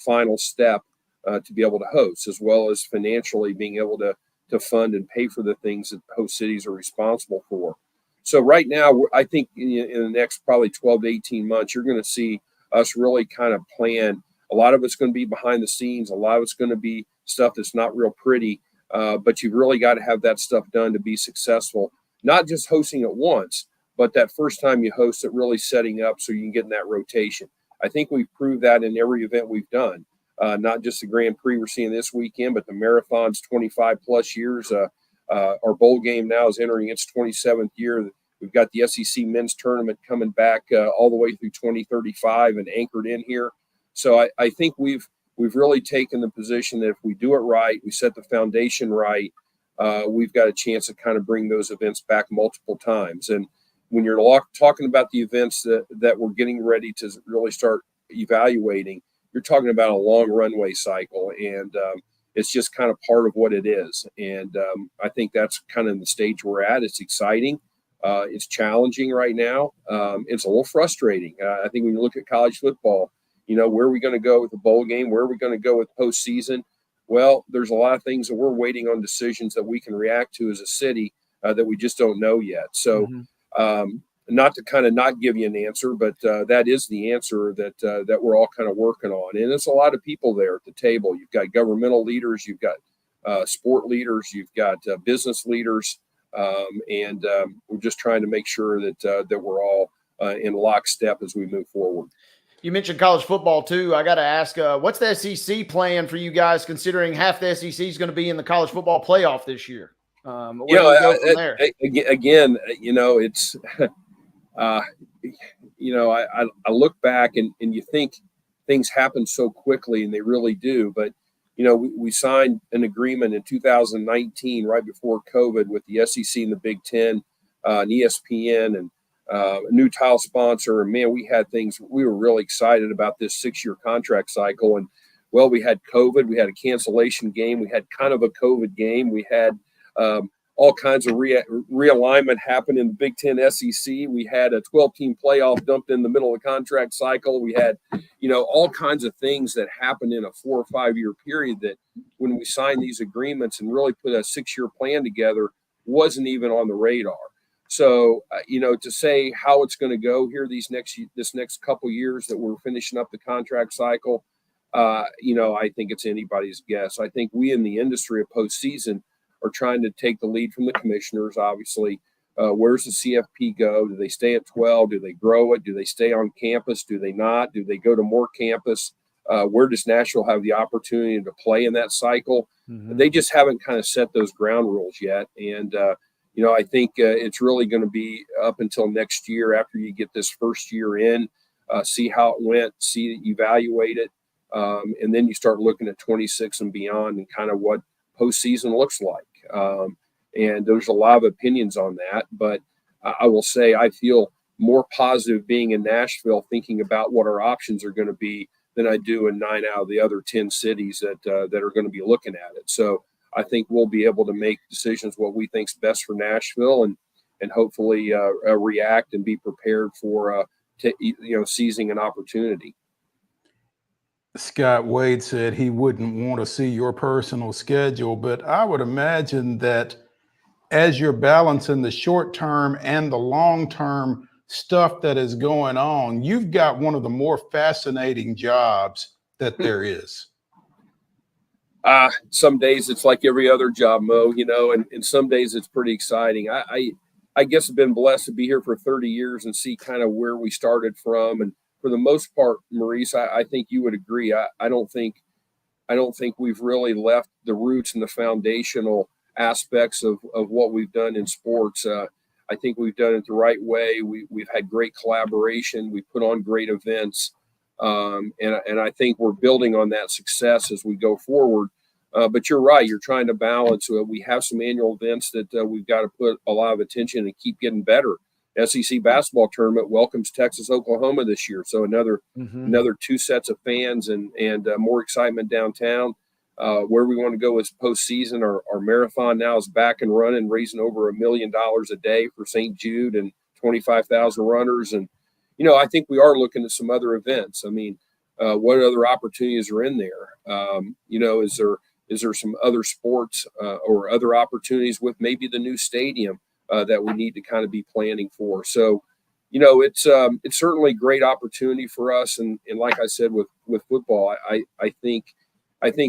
final step to be able to host, as well as financially being able to fund and pay for the things that host cities are responsible for. So right now, I think in the next probably 12 to 18 months, you're going to see us really kind of plan. A lot of it's going to be behind the scenes. A lot of it's going to be stuff that's not real pretty, but you've really got to have that stuff done to be successful. Not just hosting it once, but that first time you host it, really setting up so you can get in that rotation. I think we've proved that in every event we've done, not just the Grand Prix we're seeing this weekend, but the marathon's 25 plus years. Our bowl game now is entering its 27th year. We've got the SEC men's tournament coming back all the way through 2035 and anchored in here. So I think we've really taken the position that if we do it right, we set the foundation right, we've got a chance to kind of bring those events back multiple times. And when you're talking about the events that we're getting ready to really start evaluating, you're talking about a long runway cycle, and it's just kind of part of what it is. And I think that's kind of the stage we're at. It's exciting. It's challenging right now. It's a little frustrating. I think when you look at college football, where are we going to go with the bowl game? Where are we going to go with postseason? Well, there's a lot of things that we're waiting on decisions that we can react to as a city that we just don't know yet. So not to kind of not give you an answer, but that is the answer that we're all kind of working on. And it's a lot of people there at the table. You've got governmental leaders, you've got sport leaders, you've got business leaders, and we're just trying to make sure that we're all in lockstep as we move forward. You mentioned college football too. I got to ask, what's the SEC plan for you guys, considering half the SEC is going to be in the college football playoff this year? Where do we go from there? Again, it's, I look back and you think things happen so quickly, and they really do. But, we signed an agreement in 2019, right before COVID, with the SEC and the Big Ten and ESPN and a new tile sponsor. And man, we were really excited about this 6-year contract cycle. And well, we had COVID, we had a cancellation game, we had kind of a COVID game, we had all kinds of realignment happen in the Big Ten SEC. We had a 12-team playoff dumped in the middle of the contract cycle. We had, all kinds of things that happened in a 4 or 5 year period that when we signed these agreements and really put a 6-year plan together wasn't even on the radar. So, to say how it's going to go here this next couple years that we're finishing up the contract cycle, I think it's anybody's guess. I think we in the industry of postseason are trying to take the lead from the commissioners, obviously. Where's the CFP go? Do they stay at 12? Do they grow it? Do they stay on campus? Do they not? Do they go to more campus? Where does Nashville have the opportunity to play in that cycle? They just haven't kind of set those ground rules yet. And, I think it's really going to be up until next year after you get this first year in. see how it went, evaluate it, and then you start looking at 26 and beyond and kind of what postseason looks like. And there's a lot of opinions on that, but I will say I feel more positive being in Nashville, thinking about what our options are going to be, than I do in 9 out of the other 10 cities that are going to be looking at it. So I think we'll be able to make decisions what we think's best for Nashville, and hopefully react and be prepared for seizing an opportunity. Scott Wade said he wouldn't want to see your personal schedule, but I would imagine that as you're balancing the short term and the long term stuff that is going on, you've got one of the more fascinating jobs that there is. Some days it's like every other job, Mo, and some days it's pretty exciting. I guess I've been blessed to be here for 30 years and see kind of where we started from. And for the most part, Maurice, I think you would agree. I don't think we've really left the roots and the foundational aspects of what we've done in sports. I think we've done it the right way. We've had great collaboration. We put on great events. And I think we're building on that success as we go forward. But you're right. You're trying to balance. We have some annual events that we've got to put a lot of attention and keep getting better. SEC basketball tournament welcomes Texas, Oklahoma this year. So another 2 sets of fans and more excitement downtown. Where we want to go is postseason. Our marathon now is back and running, raising over $1 million a day for St. Jude and 25,000 runners. And, I think we are looking at some other events. I mean, what other opportunities are in there? Is there some other sports or other opportunities with maybe the new stadium that we need to kind of be planning for? So, it's certainly a great opportunity for us. And like I said, with football, I think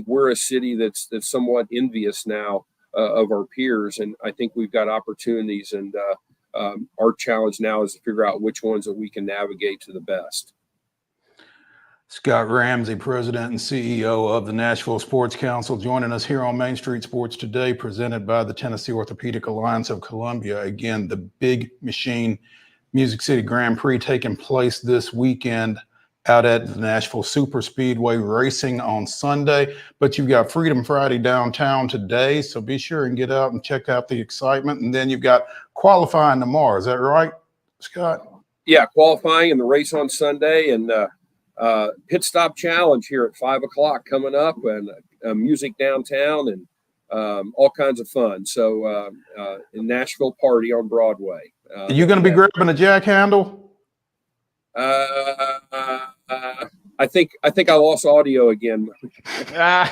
we're a city that's somewhat envious now of our peers. And I think we've got opportunities, and our challenge now is to figure out which ones that we can navigate to the best. Scott Ramsey, President and CEO of the Nashville Sports Council, joining us here on Main Street Sports Today, presented by the Tennessee Orthopedic Alliance of Columbia. Again, the Big Machine Music City Grand Prix taking place this weekend out at the Nashville Super Speedway, racing on Sunday. But you've got Freedom Friday downtown today, so be sure and get out and check out the excitement. And then you've got qualifying tomorrow. Is that right, Scott? Yeah, qualifying and the race on Sunday, and pit stop challenge here at 5 o'clock coming up, and music downtown, and all kinds of fun. So in Nashville party on Broadway. Are you going to be grabbing a jack handle? I think I lost audio again. I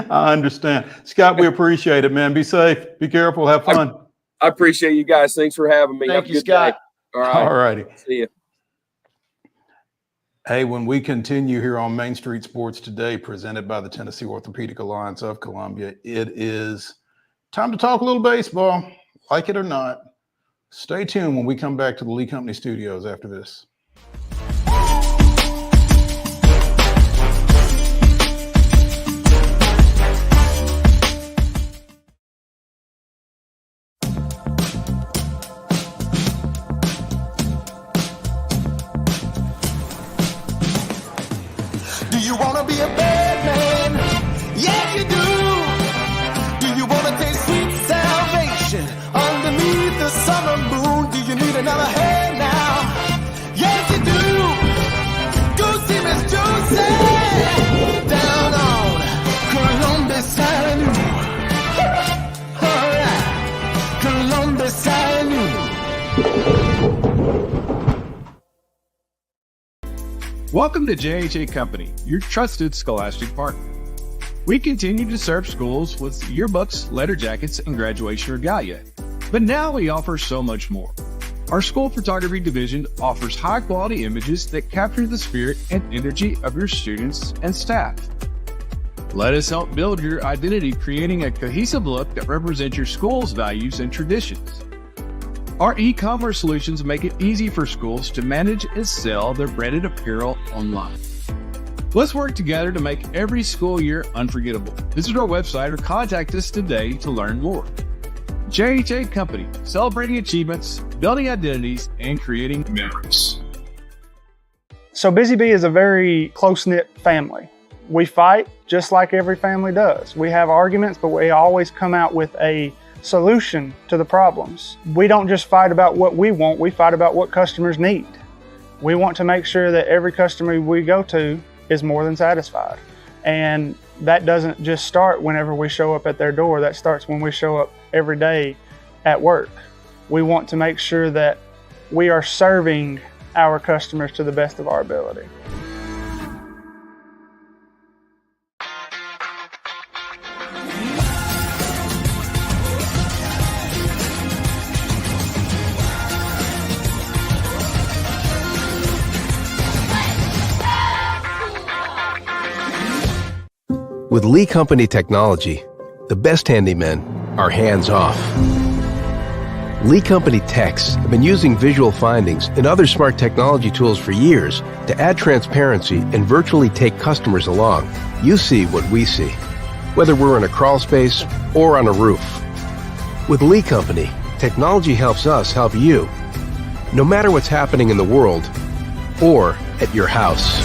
understand. Scott, we appreciate it, man. Be safe. Be careful. Have fun. I appreciate you guys. Thanks for having me. Thank you, Scott. Day. All right. All righty. See you. Hey, when we continue here on Main Street Sports Today, presented by the Tennessee Orthopedic Alliance of Columbia, it is time to talk a little baseball, like it or not. Stay tuned when we come back to the Lee Company studios after this. Do you want to be a bad man? Yeah, you do. Do you want to taste sweet salvation underneath the summer moon? Do you need another hand now? Yes, you do. Go see Miss Josie down on Columbus Avenue. All right, Columbus Avenue. Welcome to JHA Company, your trusted scholastic partner. We continue to serve schools with yearbooks, letter jackets, and graduation regalia. But now we offer so much more. Our school photography division offers high-quality images that capture the spirit and energy of your students and staff. Let us help build your identity, creating a cohesive look that represents your school's values and traditions. Our e-commerce solutions make it easy for schools to manage and sell their branded apparel online. Let's work together to make every school year unforgettable. Visit our website or contact us today to learn more. JHA Company, celebrating achievements, building identities, and creating memories. So Busy Bee is a very close-knit family. We fight just like every family does. We have arguments, but we always come out with a solution to the problems. We don't just fight about what we want, we fight about what customers need. We want to make sure that every customer we go to is more than satisfied. And that doesn't just start whenever we show up at their door, that starts when we show up every day at work. We want to make sure that we are serving our customers to the best of our ability. With Lee Company technology, the best handymen are hands-off. Lee Company techs have been using visual findings and other smart technology tools for years to add transparency and virtually take customers along. You see what we see, whether we're in a crawl space or on a roof. With Lee Company, technology helps us help you, no matter what's happening in the world or at your house.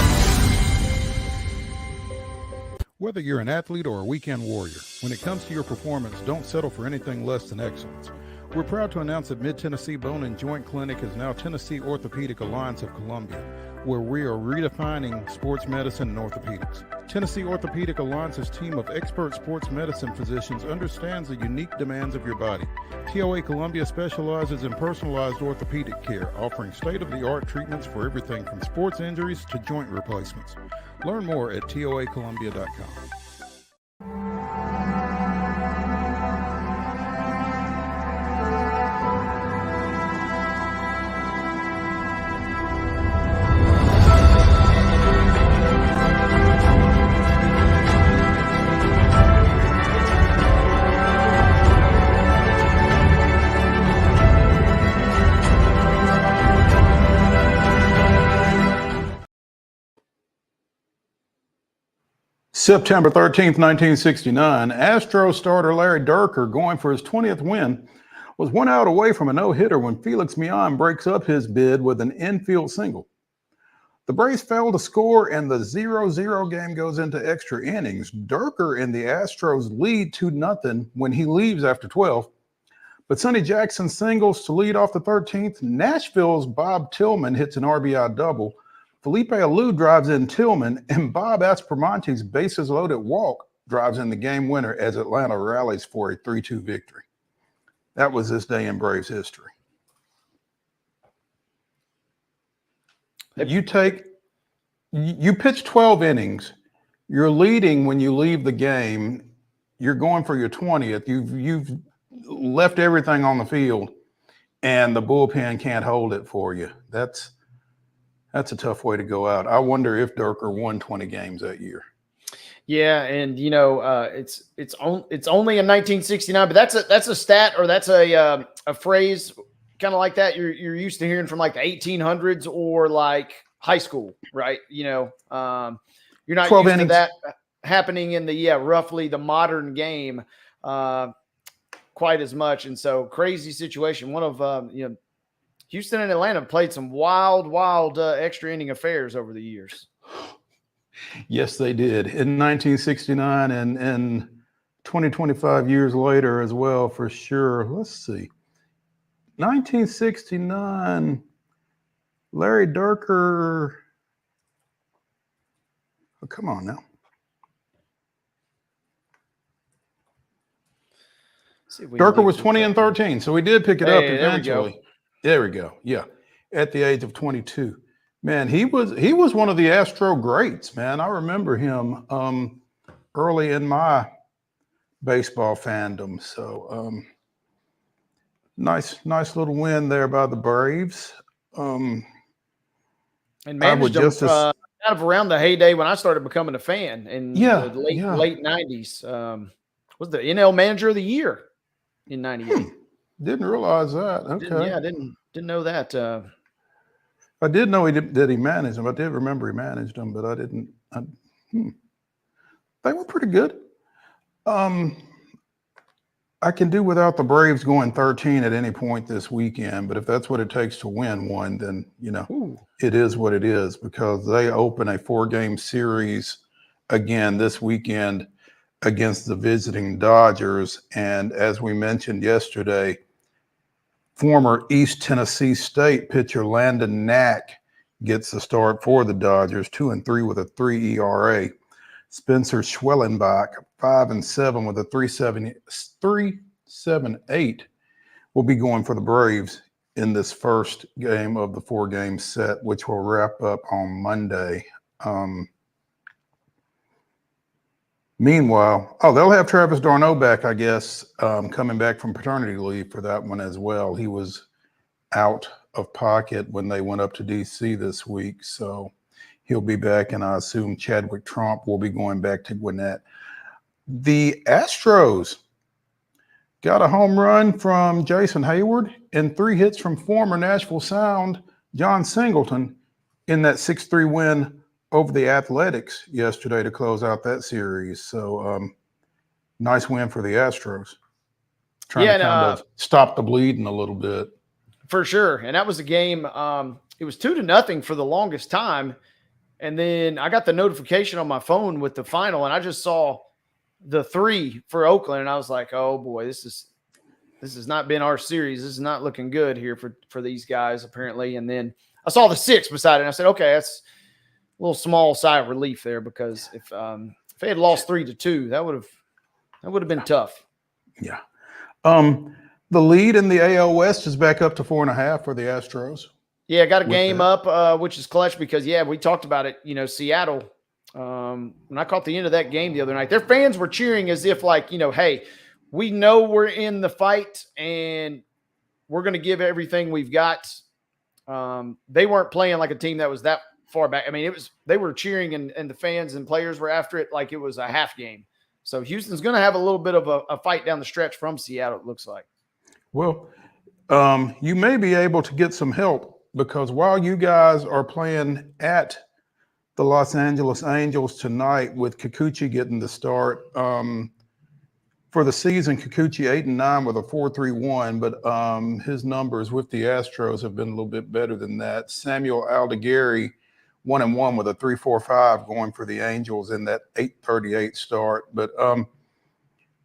Whether you're an athlete or a weekend warrior, when it comes to your performance, don't settle for anything less than excellence. We're proud to announce that Mid-Tennessee Bone and Joint Clinic is now Tennessee Orthopedic Alliance of Columbia, where we are redefining sports medicine and orthopedics. Tennessee Orthopedic Alliance's team of expert sports medicine physicians understands the unique demands of your body. TOA Columbia specializes in personalized orthopedic care, offering state-of-the-art treatments for everything from sports injuries to joint replacements. Learn more at toacolumbia.com. September 13th, 1969, Astros starter Larry Dierker, going for his 20th win, was 1 out away from a no-hitter when Felix Millan breaks up his bid with an infield single. The Braves fail to score, and the 0-0 game goes into extra innings. Dierker and the Astros lead 2-0 when he leaves after 12. But Sonny Jackson singles to lead off the 13th. Nashville's Bob Tillman hits an RBI double. Felipe Alou drives in Tillman, and Bob Aspromonte's bases-loaded walk drives in the game winner as Atlanta rallies for a 3-2 victory. That was this day in Braves history. You pitch 12 innings. You're leading when you leave the game. You're going for your 20th. You've left everything on the field, and the bullpen can't hold it for you. That's a tough way to go out. I wonder if Dierker won 20 games that year. Yeah, and it's only in 1969, but that's a stat, or that's a phrase kind of like that you're used to hearing from like the 1800s or like high school, right? You're not used to that happening in the roughly the modern game quite as much, and so crazy situation. One of Houston and Atlanta played some wild extra inning affairs over the years. Yes, they did. In 1969 and 25 years later as well, for sure. Let's see. 1969, Larry Dierker. Oh, come on now. Dierker was 20 and 13, so we did pick it up eventually. There we go. Yeah, at the age of 22. Man, he was one of the Astro greats, man. I remember him early in my baseball fandom. So nice little win there by the Braves. And managed them kind of around the heyday when I started becoming a fan in the late 90s. Was the NL Manager of the Year in 98. Didn't realize that. Okay. Didn't know that. I did know that he managed them. I did remember he managed them, but I didn't. They were pretty good. I can do without the Braves going 13 at any point this weekend, but if that's what it takes to win one, then, it is what it is, because they open a 4-game series again this weekend against the visiting Dodgers. And as we mentioned yesterday, former East Tennessee State pitcher Landon Knack gets the start for the Dodgers, 2-3 with a 3 ERA. Spencer Schwellenbach, 5-7 with a 3.78, will be going for the Braves in this first game of the 4-game set, which will wrap up on Monday. Meanwhile, they'll have Travis d'Arnaud back, I guess, coming back from paternity leave for that one as well. He was out of pocket when they went up to D.C. this week, so he'll be back, and I assume Chadwick Tromp will be going back to Gwinnett. The Astros got a home run from Jason Hayward and 3 hits from former Nashville Sound John Singleton in that 6-3 win over the Athletics yesterday to close out that series. So nice win for the Astros. Trying to kind of stop the bleeding a little bit. For sure. And that was a game. It was 2-0 for the longest time. And then I got the notification on my phone with the final, and I just saw the 3 for Oakland, and I was like, oh boy, this has not been our series. This is not looking good here for these guys, apparently. And then I saw the 6 beside it, and I said, okay, that's a little small sigh of relief there, because if they had lost 3-2, that would have been tough. Yeah. The lead in the AL West is back up to 4.5 for the Astros. Yeah, got a game up, which is clutch because, we talked about it. Seattle, when I caught the end of that game the other night, their fans were cheering as if like, hey, we know we're in the fight and we're going to give everything we've got. They weren't playing like a team that was that far back. I mean, they were cheering and the fans and players were after it like it was a half game. So Houston's going to have a little bit of a fight down the stretch from Seattle, it looks like. Well, you may be able to get some help, because while you guys are playing at the Los Angeles Angels tonight with Kikuchi getting the start, for the season, Kikuchi 8-9 with a 4.31, but his numbers with the Astros have been a little bit better than that. Samuel Aldegari 1-1 with a 3.45 going for the Angels in that 8.38 start. But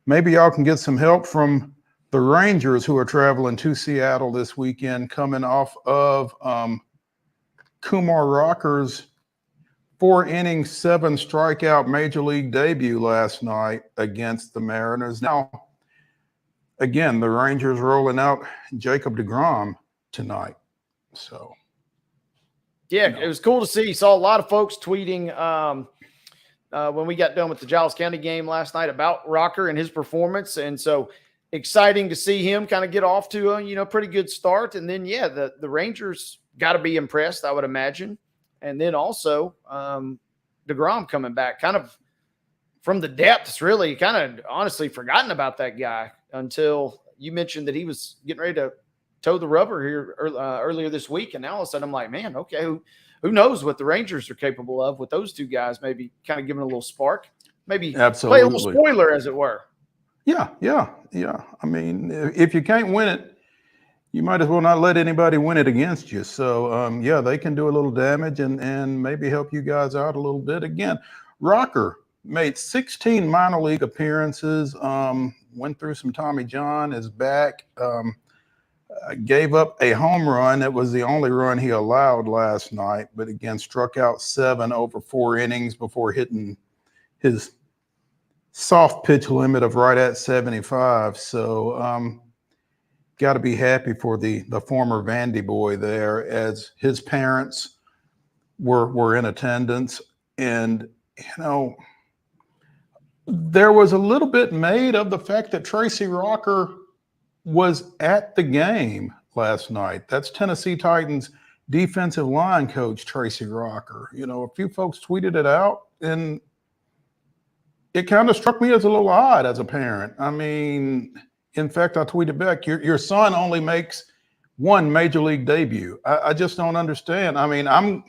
maybe y'all can get some help from the Rangers, who are traveling to Seattle this weekend, coming off of Kumar Rocker's 4-inning, 7-strikeout major league debut last night against the Mariners. Now, again, the Rangers rolling out Jacob deGrom tonight. So, it was cool to see. Saw a lot of folks tweeting when we got done with the Giles County game last night about Rocker and his performance, and so exciting to see him kind of get off to a pretty good start. And then the Rangers got to be impressed, I would imagine. And then also deGrom coming back kind of from the depths, really kind of honestly forgotten about that guy until you mentioned that he was getting ready to toe the rubber here earlier this week. And now all of a sudden I'm like, man, okay, who knows what the Rangers are capable of with those two guys, maybe kind of giving a little spark, maybe absolutely play a little spoiler, as it were. Yeah. I mean, if you can't win it, you might as well not let anybody win it against you. So, they can do a little damage and maybe help you guys out a little bit. Again, Rocker made 16 minor league appearances, went through some Tommy John, is back, gave up a home run. It was the only run he allowed last night, but again, struck out 7 over 4 innings before hitting his soft pitch limit of right at 75. So, got to be happy for the former Vandy boy there, as his parents were in attendance. And, there was a little bit made of the fact that Tracy Rocker was at the game last night. That's Tennessee Titans defensive line coach, Tracy Rocker. A few folks tweeted it out, and it kind of struck me as a little odd as a parent. I mean, in fact, I tweeted back, your son only makes one major league debut. I just don't understand. I mean, I'm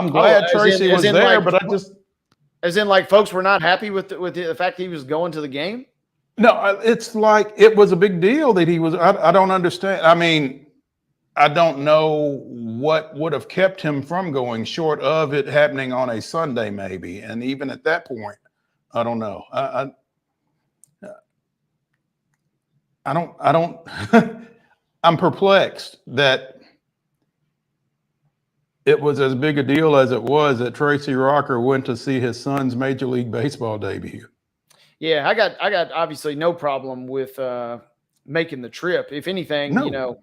glad Tracy was there, but I just, as in like folks were not happy with the fact he was going to the game. No, it's like it was a big deal that he was. I don't understand. I mean, I don't know what would have kept him from going, short of it happening on a Sunday, maybe. And even at that point, I don't know. I don't. I'm perplexed that it was as big a deal as it was that Tracy Rocker went to see his son's Major League Baseball debut. Yeah, I got obviously no problem with making the trip. If anything, No.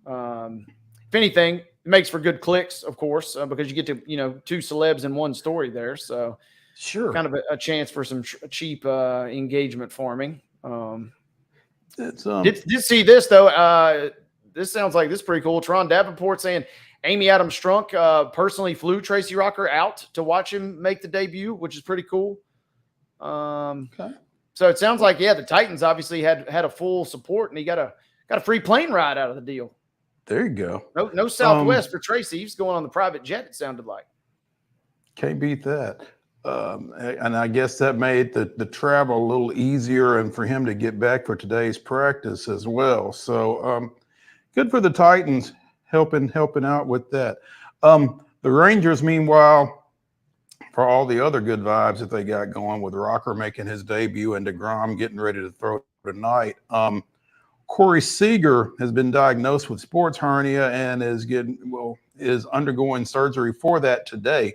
If anything, it makes for good clicks, of course, because you get to, two celebs in one story there. So sure, kind of a chance for some cheap engagement farming. Did see this though. This sounds like this is pretty cool. Tron Davenport saying Amy Adams Strunk personally flew Tracy Rocker out to watch him make the debut, which is pretty cool. Okay. So it sounds like, the Titans obviously had a full support, and he got a free plane ride out of the deal. There you go. No Southwest for Tracy. He's going on the private jet, it sounded like. Can't beat that. And I guess that made the travel a little easier, and for him to get back for today's practice as well. So good for the Titans helping out with that. The Rangers, meanwhile, for all the other good vibes that they got going with Rocker making his debut and DeGrom getting ready to throw tonight. Corey Seager has been diagnosed with sports hernia and is undergoing surgery for that today.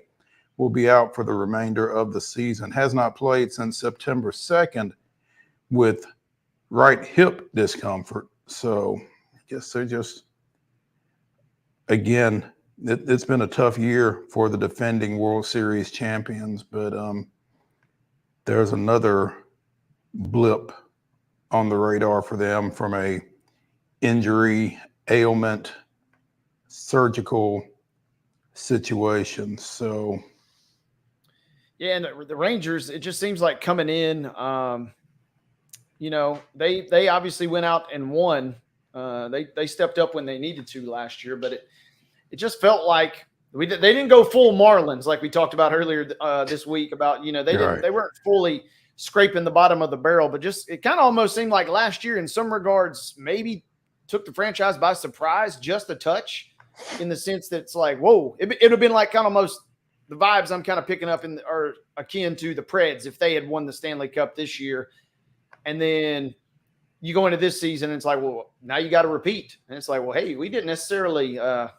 Will be out for the remainder of the season. Has not played since September 2nd with right hip discomfort. So I guess they're just, again, it's been a tough year for the defending World Series champions, but there's another blip on the radar for them from a injury, ailment, surgical situation. So yeah, and the Rangers, it just seems like coming in, they obviously went out and won. They stepped up when they needed to last year, but it just felt like they didn't go full Marlins like we talked about earlier this week about, they weren't fully scraping the bottom of the barrel, but just it kind of almost seemed like last year in some regards maybe took the franchise by surprise just a touch, in the sense that it's like, whoa, it would have been like kind of almost the vibes I'm kind of picking up are akin to the Preds if they had won the Stanley Cup this year. And then you go into this season and it's like, well, now you got to repeat. And it's like, well, hey, we didn't necessarily know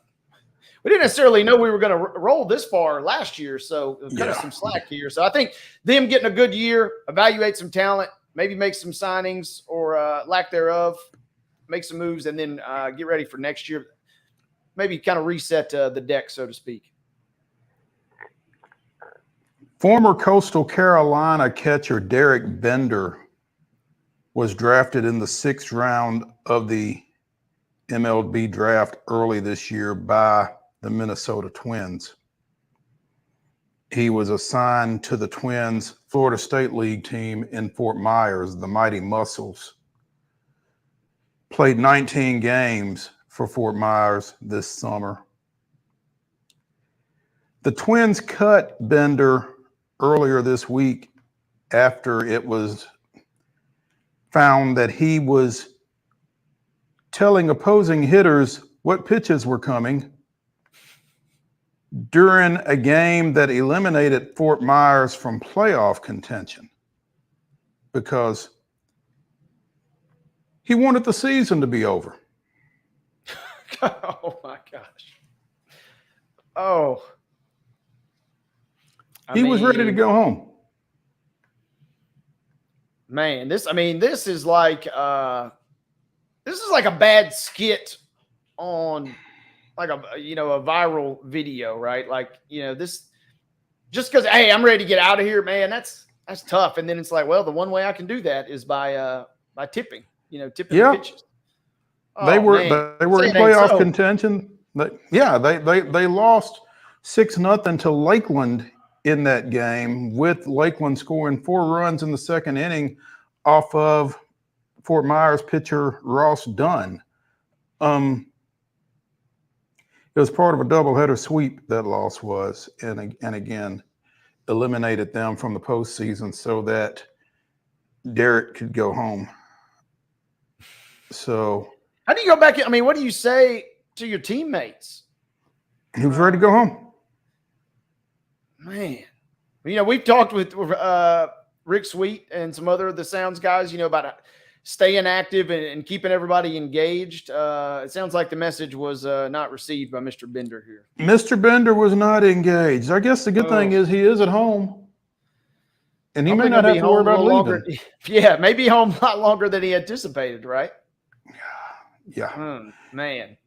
we were going to roll this far last year. So cut us some slack here. So I think them getting a good year, evaluate some talent, maybe make some signings or lack thereof, make some moves, and then get ready for next year. Maybe kind of reset the deck, so to speak. Former Coastal Carolina catcher Derek Bender was drafted in the 6th round of the MLB draft early this year by the Minnesota Twins. He was assigned to the Twins' Florida State League team in Fort Myers, the Mighty Muscles. Played 19 games for Fort Myers this summer. The Twins cut Bender earlier this week after it was found that he was telling opposing hitters what pitches were coming during a game that eliminated Fort Myers from playoff contention because he wanted the season to be over. Oh my gosh. Oh. He was ready to go home. Man, this is like a bad skit on like a viral video, right? Like, this just because, hey, I'm ready to get out of here, man, that's tough. And then it's like, well, the one way I can do that is by tipping, tipping the pitches. Oh, they were in playoff contention. They lost 6-0 to Lakeland in that game, with Lakeland scoring 4 runs in the 2nd inning off of Fort Myers pitcher Ross Dunn. It was part of a doubleheader sweep, that loss was, and again eliminated them from the postseason, so that Derek could go home. So how do you go back? I mean, what do you say to your teammates? He was ready to go home. Man, we've talked with Rick Sweet and some other of the Sounds guys, about staying active and keeping everybody engaged. It sounds like the message was not received by Mr. Bender here. Mr. Bender was not engaged. I guess the good thing is he is at home, and he may not have to worry about leaving. Yeah, maybe home a lot longer than he anticipated, right? Yeah. Man.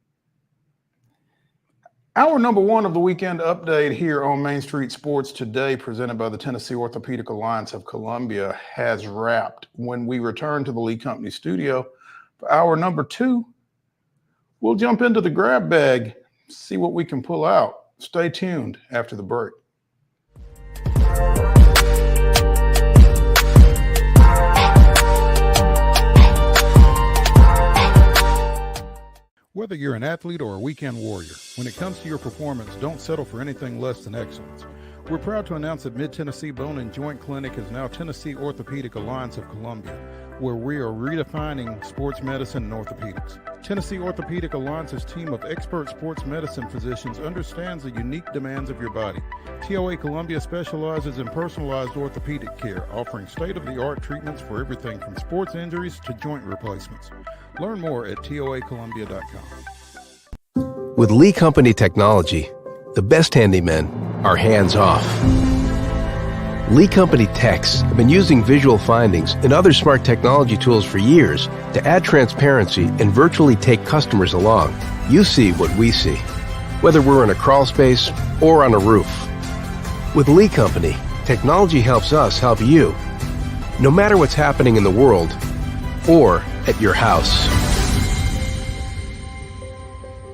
Our number one of the weekend update here on Main Street Sports Today, presented by the Tennessee Orthopedic Alliance of Columbia, has wrapped. When we return to the Lee Company studio for our number two, we'll jump into the grab bag, see what we can pull out. Stay tuned after the break. Whether you're an athlete or a weekend warrior, when it comes to your performance, don't settle for anything less than excellence. We're proud to announce that Mid-Tennessee Bone and Joint Clinic is now Tennessee Orthopedic Alliance of Columbia, where we are redefining sports medicine and orthopedics. Tennessee Orthopedic Alliance's team of expert sports medicine physicians understands the unique demands of your body. TOA Columbia specializes in personalized orthopedic care, offering state-of-the-art treatments for everything from sports injuries to joint replacements. Learn more at toacolumbia.com. With Lee Company technology, the best handymen are hands-off. Lee Company techs have been using visual findings and other smart technology tools for years to add transparency and virtually take customers along. You see what we see, whether we're in a crawl space or on a roof. With Lee Company, technology helps us help you, no matter what's happening in the world or at your house.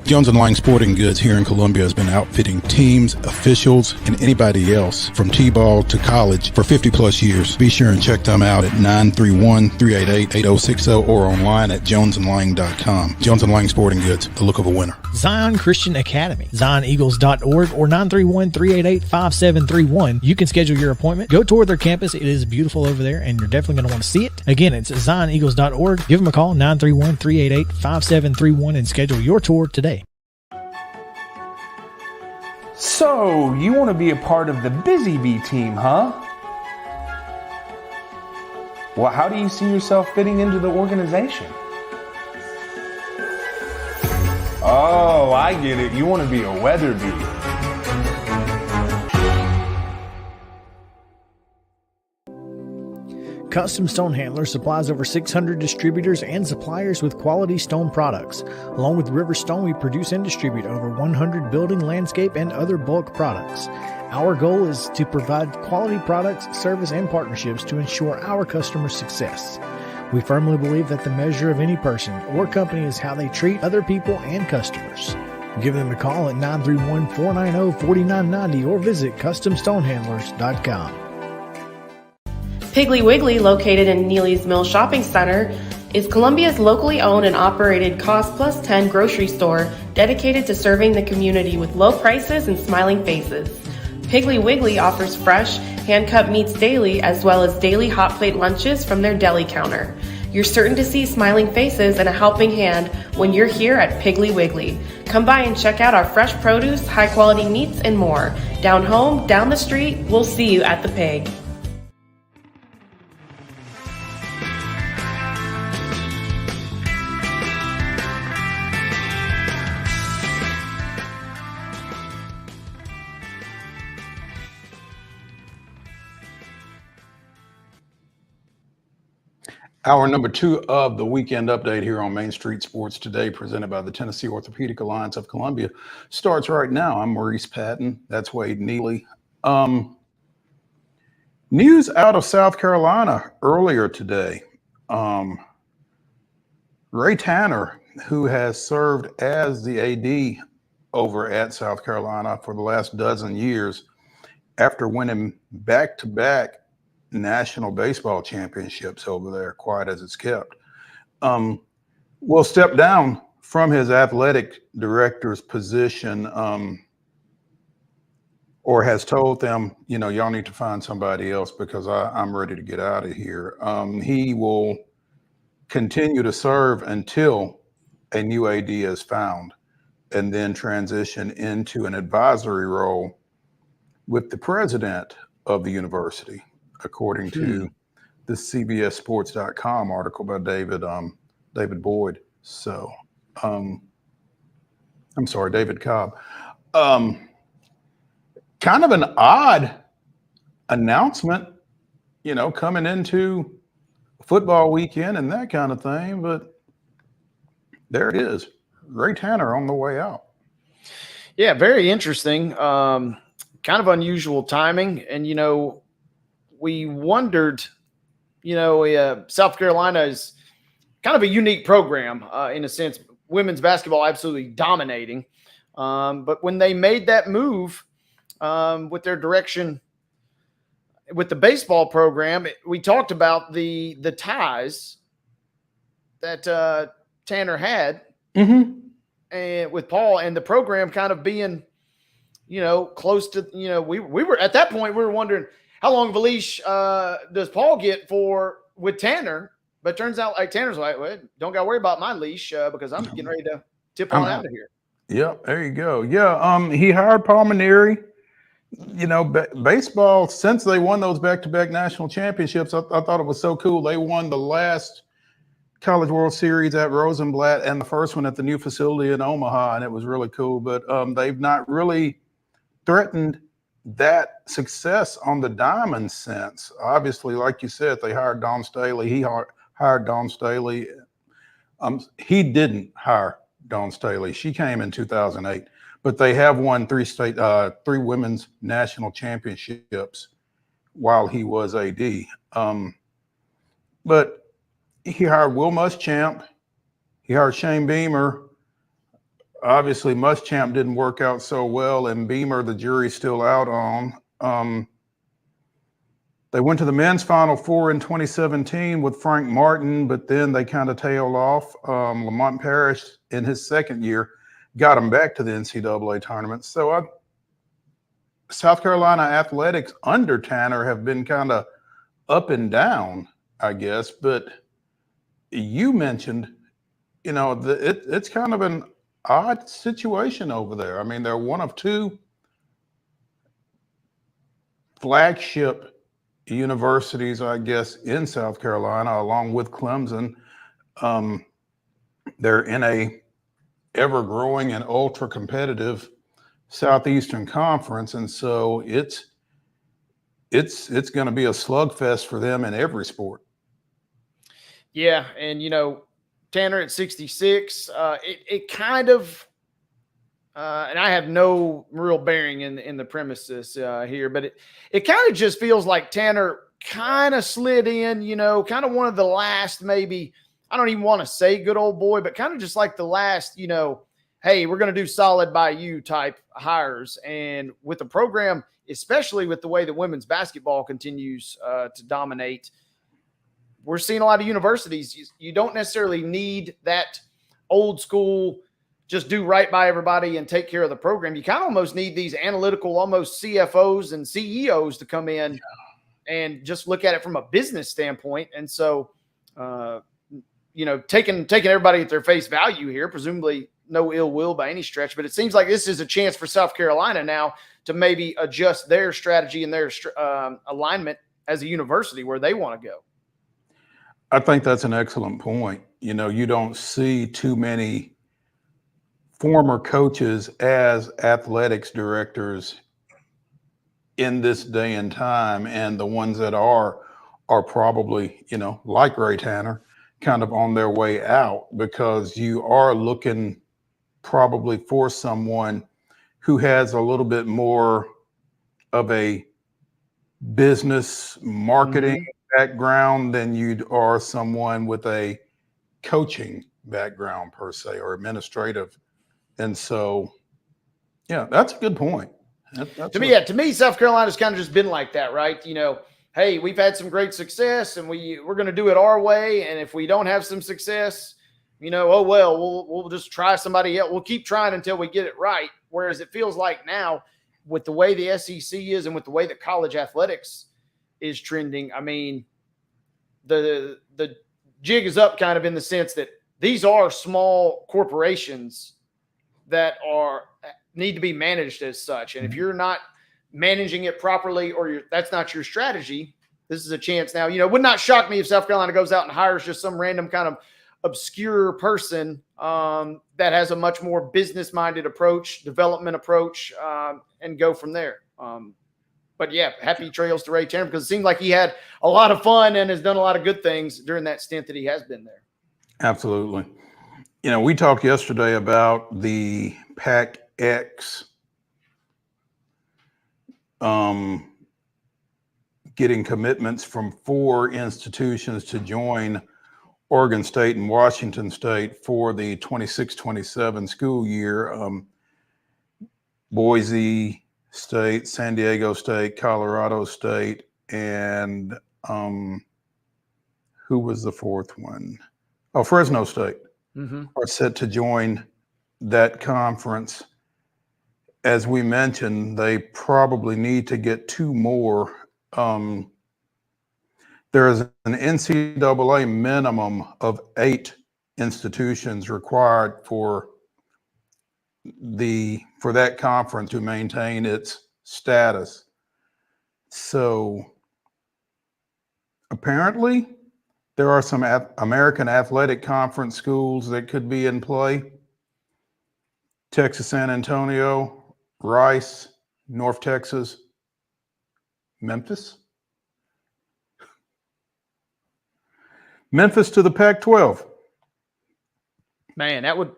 Jones & Lang Sporting Goods here in Columbia has been outfitting teams, officials, and anybody else from T-ball to college for 50 plus years. Be sure and check them out at 931-388-8060 or online at jonesandlang.com. Jones & Lang Sporting Goods, the look of a winner. Zion Christian Academy, zioneagles.org or 931-388-5731. You can schedule your appointment. Go tour their campus. It is beautiful over there, and you're definitely going to want to see it. Again, it's zioneagles.org. Give them a call, 931-388-5731, and schedule your tour today. So, you want to be a part of the Busy Bee team, huh? Well, how do you see yourself fitting into the organization? Oh, I get it. You want to be a weather bee. Custom Stone Handler supplies over 600 distributors and suppliers with quality stone products. Along with River Stone, we produce and distribute over 100 building, landscape, and other bulk products. Our goal is to provide quality products, service, and partnerships to ensure our customers' success. We firmly believe that the measure of any person or company is how they treat other people and customers. Give them a call at 931-490-4990 or visit CustomStonehandlers.com. Piggly Wiggly, located in Neely's Mill Shopping Center, is Columbia's locally owned and operated Cost Plus 10 grocery store dedicated to serving the community with low prices and smiling faces. Piggly Wiggly offers fresh, hand-cut meats daily as well as daily hot plate lunches from their deli counter. You're certain to see smiling faces and a helping hand when you're here at Piggly Wiggly. Come by and check out our fresh produce, high-quality meats, and more. Down home, down the street, we'll see you at the Pig. Our number two of the weekend update here on Main Street Sports Today, presented by the Tennessee Orthopedic Alliance of Columbia, starts right now. I'm Maurice Patton. That's Wade Neely. News out of South Carolina earlier today. Ray Tanner, who has served as the AD over at South Carolina for the last dozen years, after winning back-to-back national baseball championships over there, quiet as it's kept, will step down from his athletic director's position or has told them, y'all need to find somebody else because I'm ready to get out of here. He will continue to serve until a new AD is found, and then transition into an advisory role with the president of the university, according to the CBSSports.com article by David Boyd. So, I'm sorry, David Cobb. Kind of an odd announcement, coming into football weekend and that kind of thing, but there it is. Ray Tanner on the way out. Yeah, very interesting. Kind of unusual timing. And, we wondered, South Carolina is kind of a unique program in a sense, women's basketball absolutely dominating. But when they made that move with their direction with the baseball program, we talked about the ties that Tanner had and with Paul, and the program kind of being, close to, we were at that point, we were wondering how long of a leash does Paul get with Tanner? But it turns out like Tanner's like, well, don't got to worry about my leash because I'm getting ready to tip on out of here. Yeah, there you go. Yeah, he hired Paul Maneri. Baseball, since they won those back-to-back national championships, I thought it was so cool. They won the last College World Series at Rosenblatt and the first one at the new facility in Omaha, and it was really cool. But they've not really threatened that success on the diamond since. Obviously, like you said, they hired Dawn Staley. He hired Dawn Staley. He didn't hire Dawn Staley. She came in 2008. But they have won three women's national championships while he was AD. But he hired Will Muschamp. He hired Shane Beamer. Obviously, Muschamp didn't work out so well, and Beamer, the jury's still out on. They went to the men's Final Four in 2017 with Frank Martin, but then they kind of tailed off. Lamont Parrish, in his second year, got them back to the NCAA tournament. So South Carolina athletics under Tanner have been kind of up and down, I guess. But you mentioned, it's kind of an odd situation over there. I mean, they're one of two flagship universities, I guess, in South Carolina, along with Clemson. They're in a ever-growing and ultra-competitive Southeastern Conference, and so it's going to be a slugfest for them in every sport. Yeah, and Tanner at 66, it kind of, and I have no real bearing in the premises here, but it kind of just feels like Tanner kind of slid in, kind of one of the last maybe. I don't even want to say good old boy, but kind of just like the last, hey, we're going to do solid by you type hires. And with the program, especially with the way that women's basketball continues to dominate, we're seeing a lot of universities. You don't necessarily need that old school, just do right by everybody and take care of the program. You kind of almost need these analytical, almost CFOs and CEOs to come in and just look at it from a business standpoint. And so, taking everybody at their face value here, presumably no ill will by any stretch, but it seems like this is a chance for South Carolina now to maybe adjust their strategy and their alignment as a university where they want to go. I think that's an excellent point. You don't see too many former coaches as athletics directors in this day and time, and the ones that are probably, like Ray Tanner, kind of on their way out, because you are looking probably for someone who has a little bit more of a business marketing background than you are someone with a coaching background per se, or administrative. And so, yeah, that's a good point. To me, South Carolina's kind of just been like that, right? Hey, we've had some great success, and we're going to do it our way. And if we don't have some success, we'll just try somebody else. We'll keep trying until we get it right. Whereas it feels like now with the way the SEC is and with the way that college athletics is trending, I mean, the jig is up kind of in the sense that these are small corporations that need to be managed as such. And if you're not managing it properly, or that's not your strategy, this is a chance now. It would not shock me if South Carolina goes out and hires just some random kind of obscure person that has a much more business-minded approach, development approach, and go from there. But yeah, happy trails to Ray Tanner, because it seems like he had a lot of fun and has done a lot of good things during that stint that he has been there. Absolutely. We talked yesterday about the PAC-X getting commitments from 4 institutions to join Oregon State and Washington State for the 26-27 school year. Boise State, San Diego State, Colorado State, and who was the 4th one? Oh, Fresno State are set to join that conference. As we mentioned, they probably need to get 2 more. There is an NCAA minimum of 8 institutions required for that conference to maintain its status. So apparently there are some American Athletic Conference schools that could be in play. Texas San Antonio, Rice, North Texas, Memphis. Memphis to the Pac-12. Man, that would,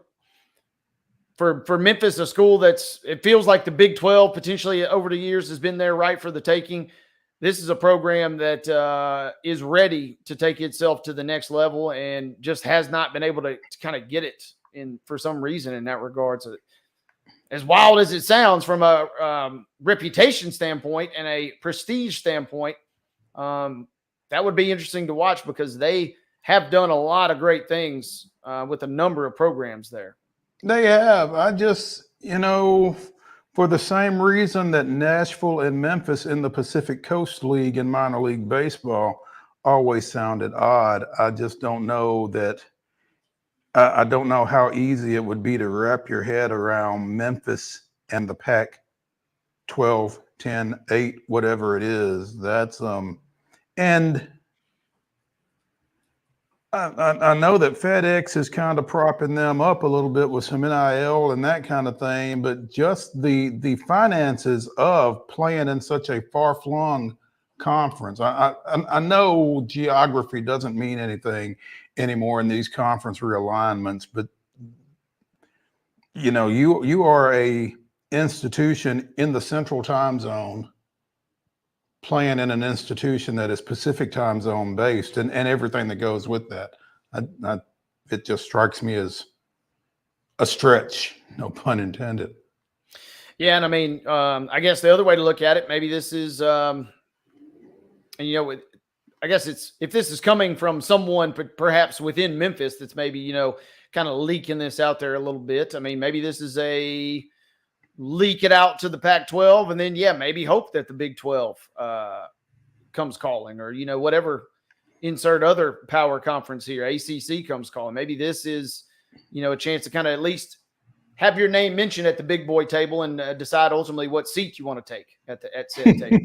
for Memphis, a school it feels like the Big 12 potentially over the years has been there right for the taking. This is a program that is ready to take itself to the next level and just has not been able to kind of get it in for some reason in that regard. So as wild as it sounds from a reputation standpoint and a prestige standpoint, that would be interesting to watch, because they have done a lot of great things with a number of programs there. They have. I just, for the same reason that Nashville and Memphis in the Pacific Coast League in minor league baseball always sounded odd. I just don't know that. I don't know how easy it would be to wrap your head around Memphis and the Pac-12, 10, 8, whatever it is. That's and I know that FedEx is kind of propping them up a little bit with some NIL and that kind of thing, but just the finances of playing in such a far-flung conference. I know geography doesn't mean anything anymore in these conference realignments, but you are a institution in the Central Time Zone playing in an institution that is Pacific Time Zone based, and everything that goes with that. It just strikes me as a stretch, no pun intended. Yeah, and I mean, I guess the other way to look at it, maybe this is, I guess it's, if this is coming from someone perhaps within Memphis that's maybe, kind of leaking this out there a little bit. I mean, maybe this is a leak it out to the Pac-12, and then, maybe hope that the Big 12 comes calling, or, whatever, insert other power conference here, ACC comes calling. Maybe this is, a chance to kind of at least have your name mentioned at the big boy table and decide ultimately what seat you want to take at said table.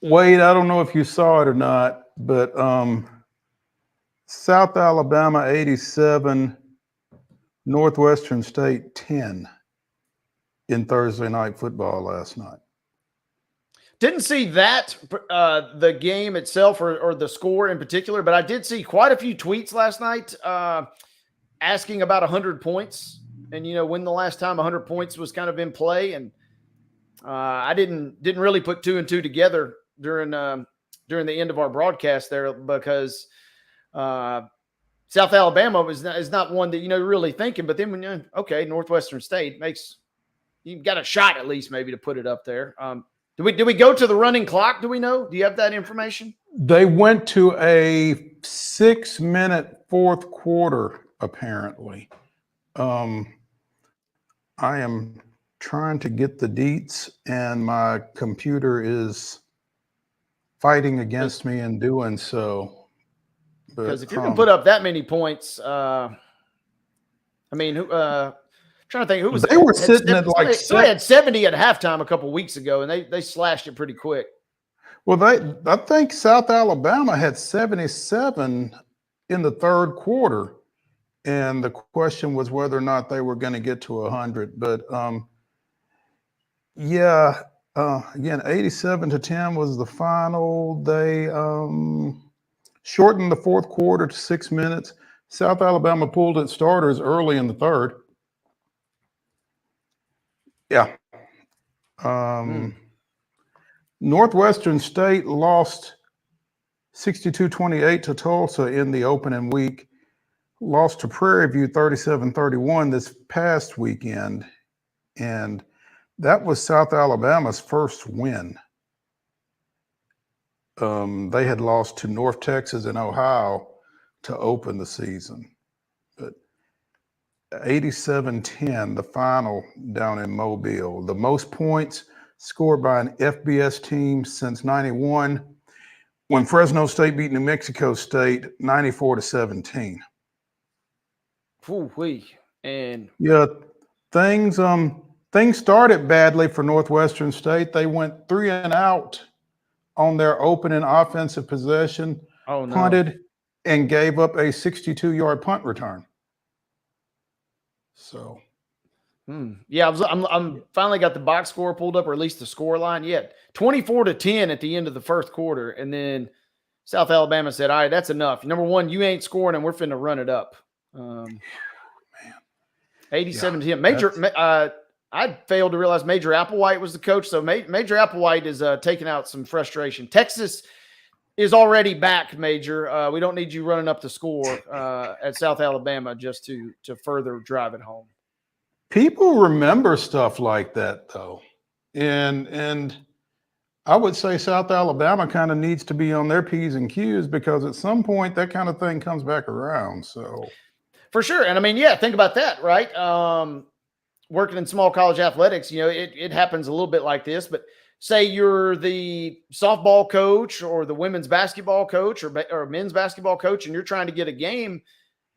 Wade, I don't know if you saw it or not, but South Alabama 87, Northwestern State 10 in Thursday night football last night. Didn't see that, the game itself or the score in particular, but I did see quite a few tweets last night asking about 100 points and, when the last time 100 points was kind of in play. And I didn't really put 2 and 2 together during the end of our broadcast there, because South Alabama is not one that, really thinking, but then when Northwestern State you've got a shot at least maybe to put it up there. Did we go to the running clock? Do we know? Do you have that information? They went to a 6-minute fourth quarter, apparently. I am trying to get the deets, and my computer is fighting against me in doing so. Because if you're going to put up that many points, I mean, trying to think who was they were sitting at like they had 70 at halftime a couple weeks ago, and they slashed it pretty quick. Well, I think South Alabama had 77 in the third quarter, and the question was whether or not they were going to get to 100. But yeah, again, 87-10 was the final. They shortened the fourth quarter to 6 minutes. South Alabama pulled its starters early in the third. Yeah. Northwestern State lost 62-28 to Tulsa in the opening week. Lost to Prairie View 37-31 this past weekend. And that was South Alabama's first win. They had lost to North Texas and Ohio to open the season. But 87-10, the final down in Mobile. The most points scored by an FBS team since 91, when Fresno State beat New Mexico State 94-17. Woo-wee. And yeah, things started badly for Northwestern State. They went 3 and out on their opening offensive possession, punted, and gave up a 62-yard punt return. So, yeah, I'm finally got the box score pulled up, or at least the score line. Yeah, 24-10 at the end of the first quarter, and then South Alabama said, "All right, that's enough. Number one, you ain't scoring, and we're finna run it up." 87-10. I failed to realize Major Applewhite was the coach, so Major Applewhite is taking out some frustration. Texas is already back, Major. We don't need you running up the score at South Alabama just to further drive it home. People remember stuff like that, though, and I would say South Alabama kind of needs to be on their P's and Q's, because at some point that kind of thing comes back around. So, for sure, and I mean, yeah, think about that, right? Working in small college athletics, you know, it happens a little bit like this, but say you're the softball coach or the women's basketball coach or men's basketball coach, and you're trying to get a game,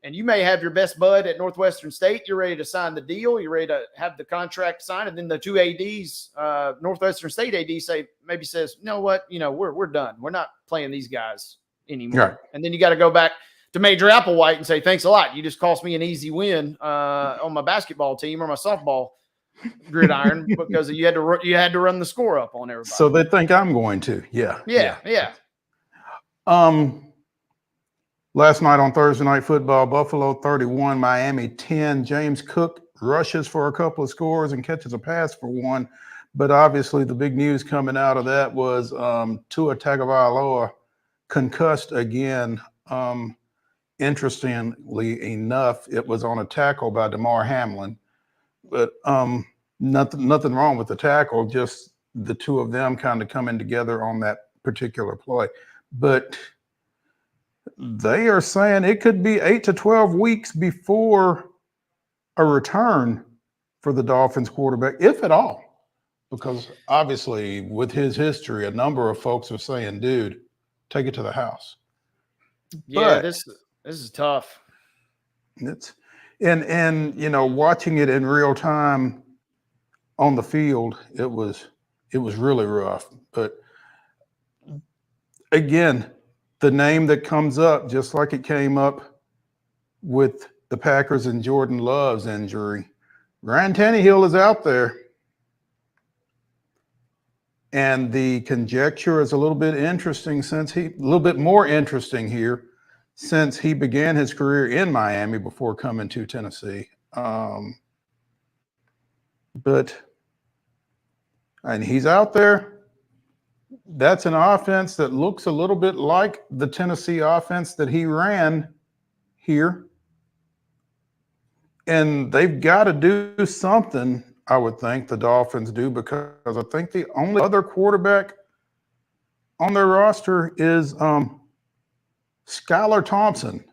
and you may have your best bud at Northwestern State. You're ready to sign the deal. You're ready to have the contract signed. And then the two ADs, Northwestern State AD says, you know what, we're done. We're not playing these guys anymore. Right. And then you got to go back to Major Applewhite and say, thanks a lot. You just cost me an easy win on my basketball team or my softball gridiron because you had to run the score up on everybody. So they think I'm going to. Yeah. Last night on Thursday Night Football, Buffalo 31, Miami 10. James Cook rushes for a couple of scores and catches a pass for one. But obviously the big news coming out of that was Tua Tagovailoa concussed again. Interestingly enough, it was on a tackle by DeMar Hamlin, but nothing wrong with the tackle, just the two of them kind of coming together on that particular play. But they are saying it could be 8 to 12 weeks before a return for the Dolphins quarterback, if at all, because obviously with his history, a number of folks are saying, dude, take it to the house. Yeah, but this is tough. It's and watching it in real time on the field, it was really rough. But again, the name that comes up, just like it came up with the Packers and Jordan Love's injury, Ryan Tannehill is out there. And the conjecture is a little bit more interesting here, since he began his career in Miami before coming to Tennessee. And he's out there. That's an offense that looks a little bit like the Tennessee offense that he ran here. And they've got to do something, I would think the Dolphins do, because I think the only other quarterback on their roster is Skylar Thompson.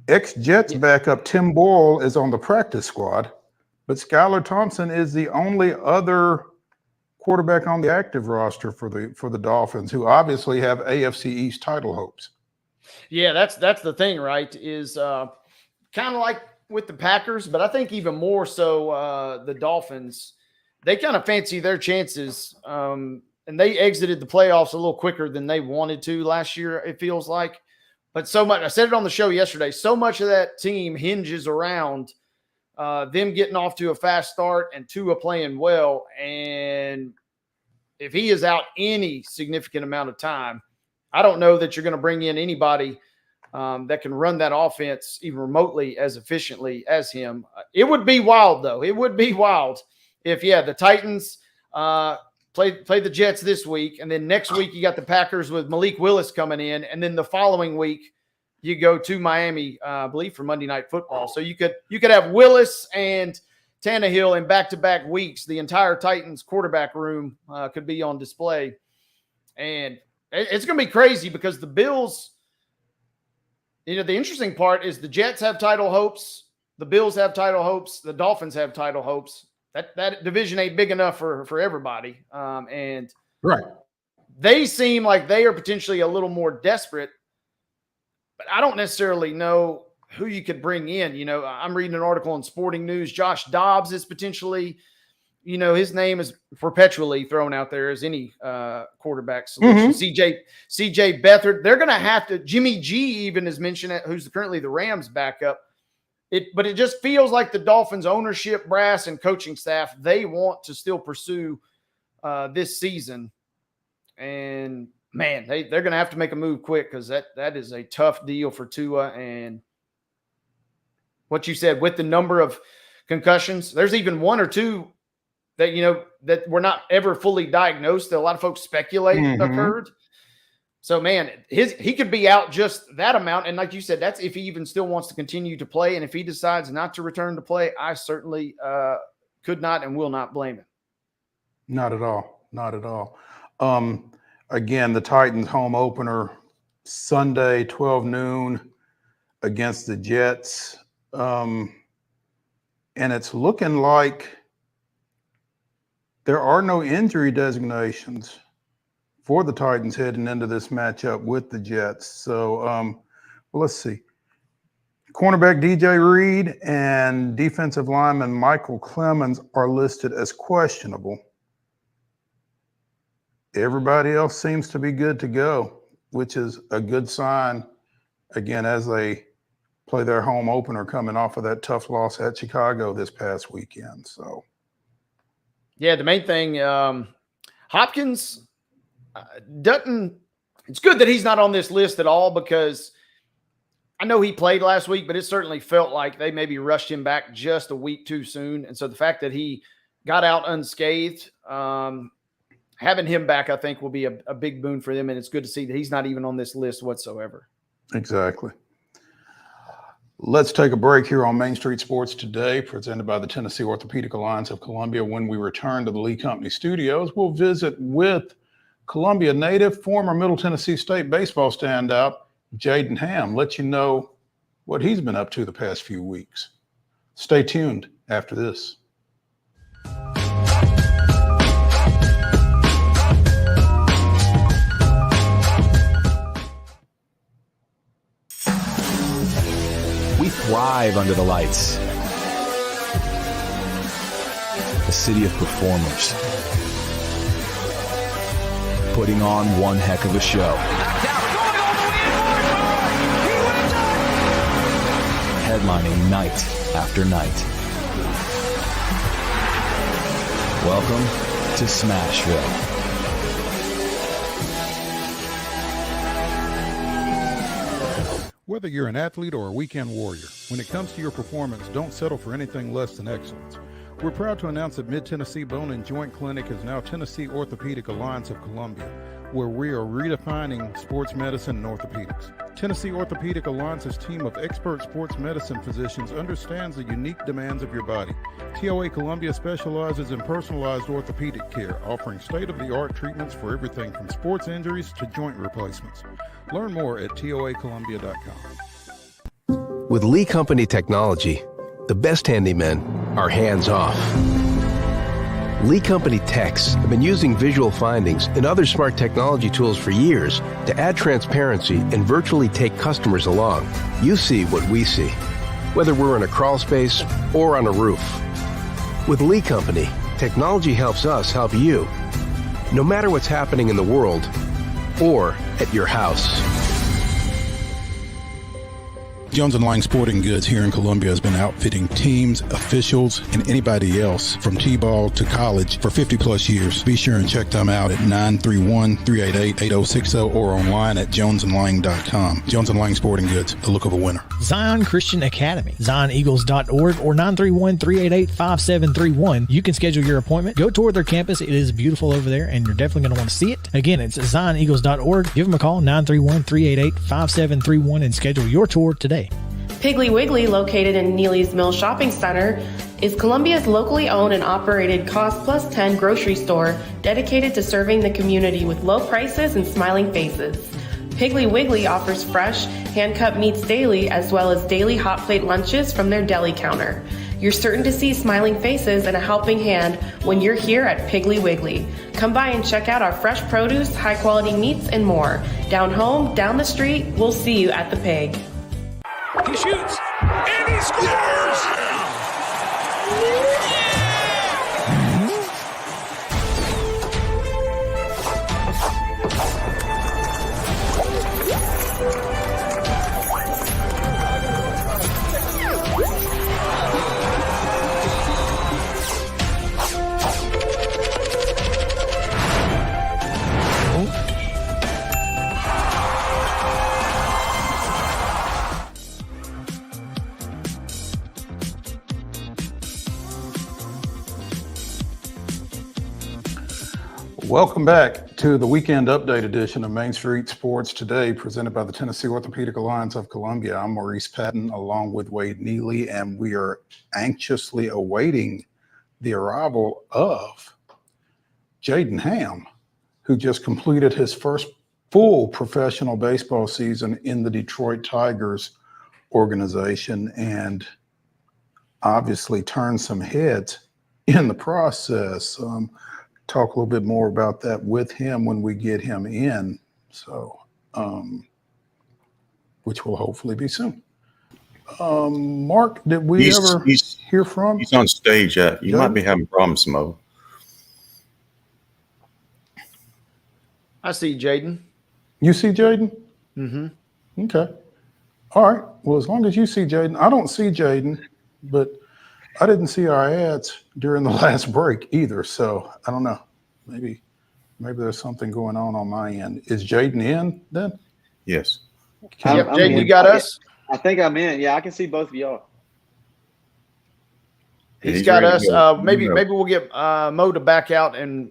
Ex-Jets backup Tim Boyle is on the practice squad, but Skylar Thompson is the only other quarterback on the active roster for the Dolphins, who obviously have AFC East title hopes. Yeah, that's the thing, right? Is kind of like with the Packers, but I think even more so the Dolphins. They kind of fancy their chances, and they exited the playoffs a little quicker than they wanted to last year, it feels like. But so much, I said it on the show yesterday, so much of that team hinges around them getting off to a fast start and Tua playing well. And if he is out any significant amount of time, I don't know that you're going to bring in anybody that can run that offense even remotely as efficiently as him. It would be wild, though. It would be wild if, the Titans play the Jets this week, and then next week you got the Packers with Malik Willis coming in, and then the following week you go to Miami, I believe, for Monday Night Football. So you could have Willis and Tannehill in back-to-back weeks. The entire Titans quarterback room could be on display. And it's going to be crazy because the Bills, the interesting part is the Jets have title hopes. The Bills have title hopes. The Dolphins have title hopes. That division ain't big enough for everybody. And right, they seem like they are potentially a little more desperate, but I don't necessarily know who you could bring in. I'm reading an article in Sporting News. Josh Dobbs is potentially, his name is perpetually thrown out there as any quarterback solution. CJ Beathard. They're going to have to. Jimmy G even is mentioned, who's currently the Rams backup. But it just feels like the Dolphins ownership brass and coaching staff, they want to still pursue this season. And man, they're going to have to make a move quick because that is a tough deal for Tua. And what you said with the number of concussions, there's even one or two that, that were not ever fully diagnosed that a lot of folks speculate occurred. So, man, he could be out just that amount. And like you said, that's if he even still wants to continue to play. And if he decides not to return to play, I certainly could not and will not blame him. Not at all. Not at all. Again, the Titans home opener Sunday, 12 noon against the Jets. And it's looking like there are no injury designations for the Titans heading into this matchup with the Jets. So, well, let's see. Cornerback DJ Reed and defensive lineman Michael Clemens are listed as questionable. Everybody else seems to be good to go, which is a good sign, again, as they play their home opener coming off of that tough loss at Chicago this past weekend. So, yeah, the main thing, Hopkins Dutton, it's good that he's not on this list at all because I know he played last week, but it certainly felt like they maybe rushed him back just a week too soon. And so the fact that he got out unscathed, having him back, I think, will be a big boon for them. And it's good to see that he's not even on this list whatsoever. Exactly. Let's take a break here on Main Street Sports Today, presented by the Tennessee Orthopedic Alliance of Columbia. When we return to the Lee Company studios, we'll visit with Columbia native, former Middle Tennessee State baseball standout, JADEN HAMM. Let you know what he's been up to the past few weeks. Stay tuned after this. We thrive under the lights. A city of performers, putting on one heck of a show. Headlining night after night. Welcome to Smashville. Whether you're an athlete or a weekend warrior, when it comes to your performance, don't settle for anything less than excellence. We're proud to announce that Mid-Tennessee Bone and Joint Clinic is now Tennessee Orthopedic Alliance of Columbia, where we are redefining sports medicine and orthopedics. Tennessee Orthopedic Alliance's team of expert sports medicine physicians understands the unique demands of your body. TOA Columbia specializes in personalized orthopedic care, offering state-of-the-art treatments for everything from sports injuries to joint replacements. Learn more at toacolumbia.com. With Lee Company technology, the best handymen are hands-off. Lee Company techs have been using visual findings and other smart technology tools for years to add transparency and virtually take customers along. You see what we see, whether we're in a crawl space or on a roof. With Lee Company, technology helps us help you, no matter what's happening in the world or at your house. Jones & Lang Sporting Goods here in Columbia has been outfitting teams, officials, and anybody else from T-ball to college for 50 plus years. Be sure and check them out at 931-388-8060 or online at jonesandlang.com. Jones & Lang Sporting Goods, the look of a winner. Zion Christian Academy, zioneagles.org or 931-388-5731. You can schedule your appointment. Go tour their campus. It is beautiful over there, and you're definitely going to want to see it. Again, it's zioneagles.org. Give them a call, 931-388-5731, and schedule your tour today. Piggly Wiggly, located in Neely's Mill Shopping Center, is Columbia's locally owned and operated Cost Plus 10 grocery store dedicated to serving the community with low prices and smiling faces. Piggly Wiggly offers fresh, hand-cut meats daily as well as daily hot plate lunches from their deli counter. You're certain to see smiling faces and a helping hand when you're here at Piggly Wiggly. Come by and check out our fresh produce, high-quality meats, and more. Down home, down the street, we'll see you at the Pig. He shoots, and he scores! Welcome back to the Weekend Update edition of Main Street Sports Today, presented by the Tennessee Orthopedic Alliance of Columbia. I'm Maurice Patton, along with Wade Neely, and we are anxiously awaiting the arrival of JADEN HAMM, who just completed his first full professional baseball season in the Detroit Tigers organization and obviously turned some heads in the process. Talk a little bit more about that with him when we get him in, so which will hopefully be soon. Mark, did we ever hear from? He's on stage. You might be having problems, Mo. I see JADEN. You see JADEN? Mm-hmm. Okay. All right. Well, as long as you see JADEN, I don't see JADEN, but I didn't see our ads during the last break either, so I don't know. Maybe there's something going on my end. Is JADEN in then? Yes. Yep, JADEN, you got us? I think I'm in. Yeah, I can see both of y'all. He's got us. Maybe we'll get Mo to back out and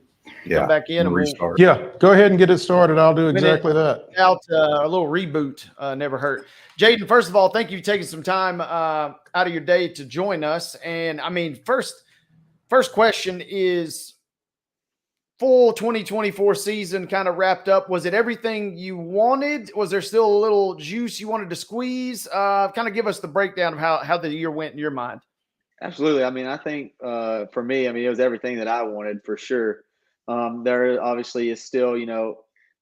come back in and restart. Yeah, go ahead and get it started. I'll do exactly that. A little reboot never hurt. JADEN, first of all, thank you for taking some time out of your day to join us. And I mean, first question is, full 2024 season kind of wrapped up. Was it everything you wanted? Was there still a little juice you wanted to squeeze? Kind of give us the breakdown of how the year went in your mind. Absolutely. I mean, I think for me, I mean, it was everything that I wanted for sure. There obviously is still,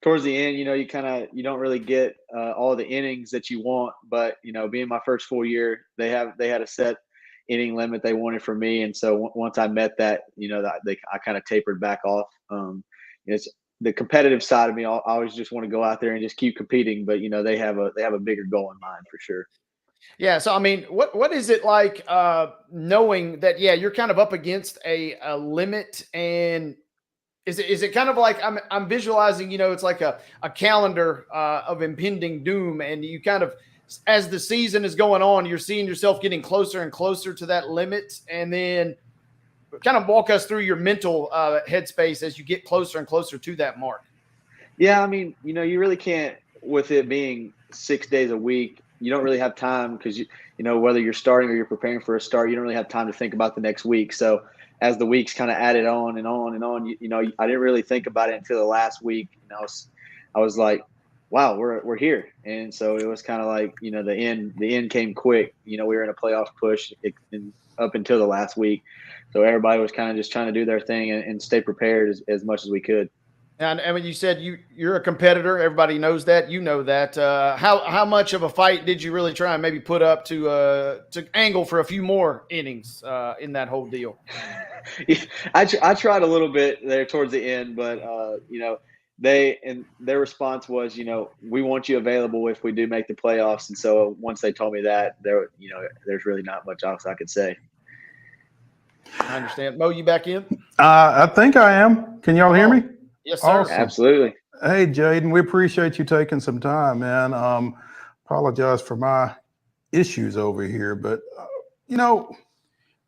towards the end, you don't really get all the innings that you want, but being my first full year, they had a set inning limit they wanted from me, and so once I met that, I kind of tapered back off. It's the competitive side of me. I always just want to go out there and just keep competing, but they have a bigger goal in mind for sure. Yeah. So, I mean, what is it like knowing that, you're kind of up against a limit, and is it kind of like I'm visualizing, it's like a calendar of impending doom, and you kind of, as the season is going on, you're seeing yourself getting closer and closer to that limit, and then kind of walk us through your mental headspace as you get closer and closer to that mark. Yeah. I mean, you really can't, with it being 6 days a week, you don't really have time because whether you're starting or you're preparing for a start, you don't really have time to think about the next week. So as the weeks kind of added on and on and on, I didn't really think about it until the last week. I was like, wow, we're here. And so it was kind of like, you know, the end came quick. You know, we were in a playoff push up until the last week. So everybody was kind of just trying to do their thing and stay prepared as much as we could. And when you said you're a competitor, everybody knows that. You know that. How much of a fight did you really try and maybe put up to angle for a few more innings in that whole deal? I tried a little bit there towards the end, but you know, their response was, you know, we want you available if we do make the playoffs. And so once they told me that, there's really not much else I could say. I understand. Mo, you back in? I think I am. Can y'all hear me? Yes, sir. Awesome. Absolutely. Hey, Jaden, we appreciate you taking some time, man. Apologize for my issues over here, but you know,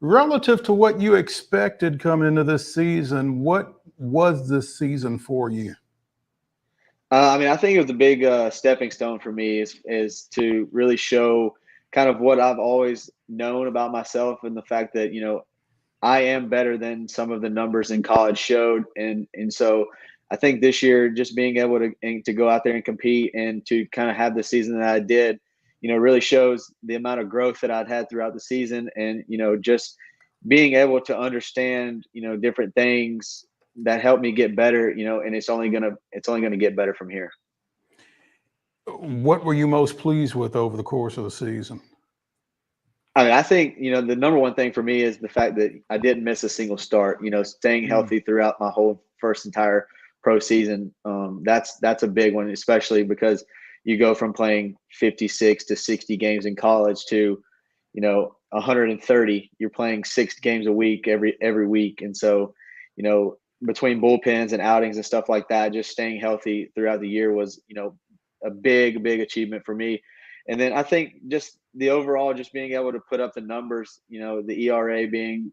relative to what you expected coming into this season, what was this season for you? I mean, I think it was a big stepping stone for me is to really show kind of what I've always known about myself, and the fact that, you know, I am better than some of the numbers in college showed. And so I think this year, just being able to go out there and compete and to kind of have the season that I did, you know, really shows the amount of growth that I'd had throughout the season. And, you know, just being able to understand, you know, different things that helped me get better, you know, and it's only gonna get better from here. What were you most pleased with over the course of the season? I mean, I think, you know, the number one thing for me is the fact that I didn't miss a single start. You know, staying healthy throughout my whole first entire pro season. That's a big one, especially because you go from playing 56 to 60 games in college to, you know, 130. You're playing 6 games a week every week, and so, you know, between bullpens and outings and stuff like that, just staying healthy throughout the year was, you know, a big achievement for me. And then I think just the overall, just being able to put up the numbers, you know, the ERA being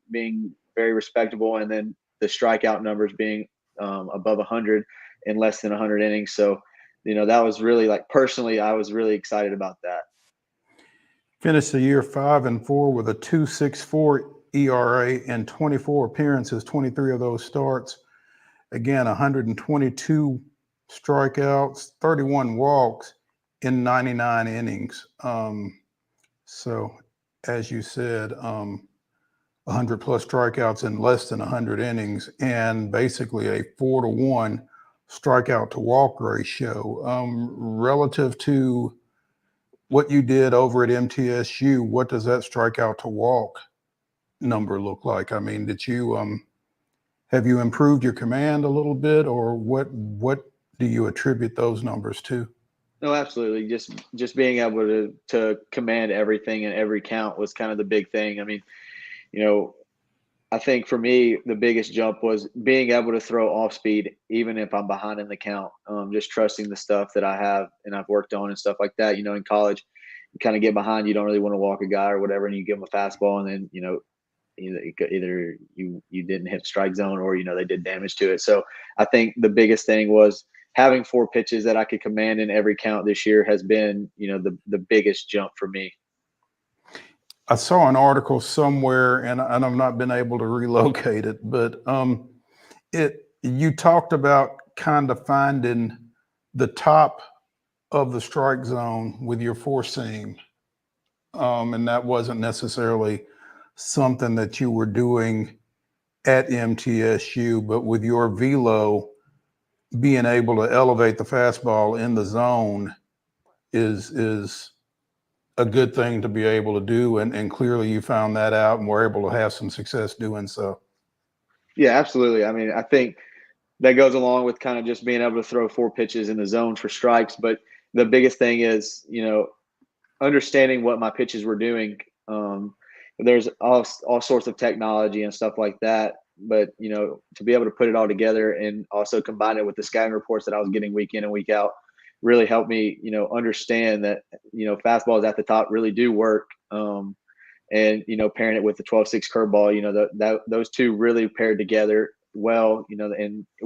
very respectable, and then the strikeout numbers being above 100 in less than 100 innings. So, you know, that was really, like, personally, I was really excited about that. Finished the year 5-4 with a 2.64 ERA and 24 appearances, 23 of those starts. Again, 122 strikeouts, 31 walks in 99 innings. So, as you said, 100 plus strikeouts in less than 100 innings, and basically a 4-to-1 strikeout to walk ratio. Relative to what you did over at MTSU, what does that strikeout to walk number look like? I mean, did you have you improved your command a little bit, or what do you attribute those numbers to? No, absolutely. Just being able to command everything and every count was kind of the big thing. I mean, you know, I think for me, the biggest jump was being able to throw off speed, even if I'm behind in the count. Just trusting the stuff that I have and I've worked on and stuff like that. You know, in college, you kind of get behind, you don't really want to walk a guy or whatever, and you give them a fastball, and then, you know, either you didn't hit strike zone, or, you know, they did damage to it. So I think the biggest thing was having 4 pitches that I could command in every count this year has been, you know, the biggest jump for me. I saw an article somewhere, and I've not been able to relocate it, but you talked about kind of finding the top of the strike zone with your 4-seam, and that wasn't necessarily something that you were doing at MTSU, but with your velo, being able to elevate the fastball in the zone is a good thing to be able to do. And clearly you found that out and were able to have some success doing so. Yeah, absolutely. I mean, I think that goes along with kind of just being able to throw 4 pitches in the zone for strikes. But the biggest thing is, you know, understanding what my pitches were doing. There's all sorts of technology and stuff like that. But, you know, to be able to put it all together and also combine it with the scouting reports that I was getting week in and week out really helped me, you know, understand that, you know, fastballs at the top really do work. And, you know, pairing it with the 12-6 curveball, you know, those two really paired together well, you know, and they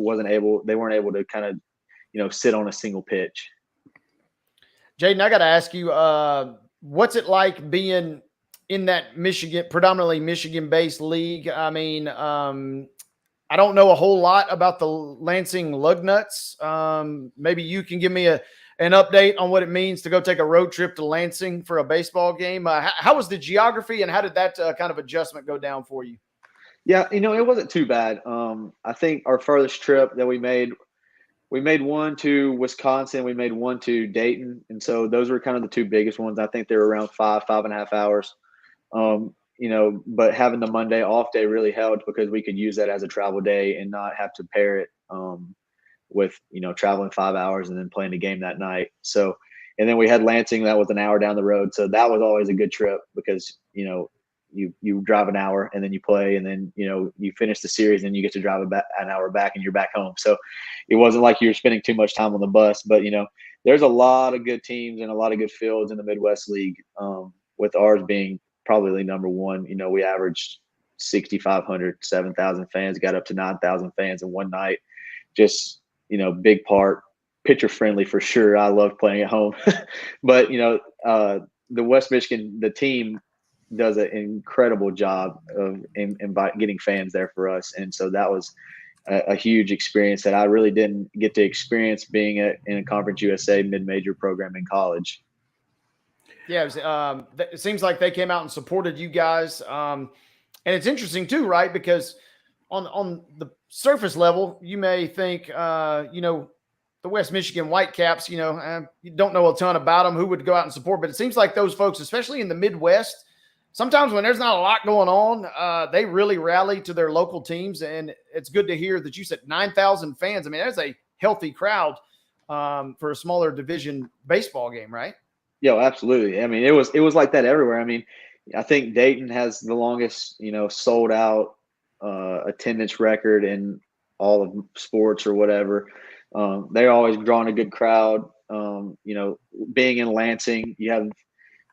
weren't able to kind of, you know, sit on a single pitch. Jaden, I got to ask you, what's it like being in that predominantly Michigan-based league? I mean, I don't know a whole lot about the Lansing Lugnuts. Maybe you can give me an update on what it means to go take a road trip to Lansing for a baseball game. How was the geography, and how did that kind of adjustment go down for you? Yeah, it wasn't too bad. I think our furthest trip that we made one to Wisconsin, we made one to Dayton, and so those were kind of the two biggest ones. I think they were around 5.5 hours. But having the Monday off day really helped because we could use that as a travel day and not have to pair it with traveling 5 hours and then playing the game that night. So, and then we had Lansing, that was an hour down the road, so that was always a good trip because you drive an hour and then you play, and then you finish the series and you get to drive an hour back and you're back home. So it wasn't like you were spending too much time on the bus. But there's a lot of good teams and a lot of good fields in the Midwest League. With ours being probably number one, we averaged 6,500, 7,000 fans, got up to 9,000 fans in one night. Just big part, pitcher friendly for sure. I love playing at home, but the West Michigan, the team does an incredible job of getting fans there for us. And so that was a huge experience that I really didn't get to experience being in a Conference USA mid-major program in college. Yeah, it seems like they came out and supported you guys. And it's interesting too, right? Because on the surface level, you may think, the West Michigan Whitecaps, you don't know a ton about them, who would go out and support. But it seems like those folks, especially in the Midwest, sometimes when there's not a lot going on, they really rally to their local teams. And it's good to hear that you said 9,000 fans. I mean, that's a healthy crowd for a smaller division baseball game, right? Yeah, absolutely. I mean, it was like that everywhere. I mean, I think Dayton has the longest, sold out attendance record in all of sports or whatever. They're always drawing a good crowd. Being in Lansing, you have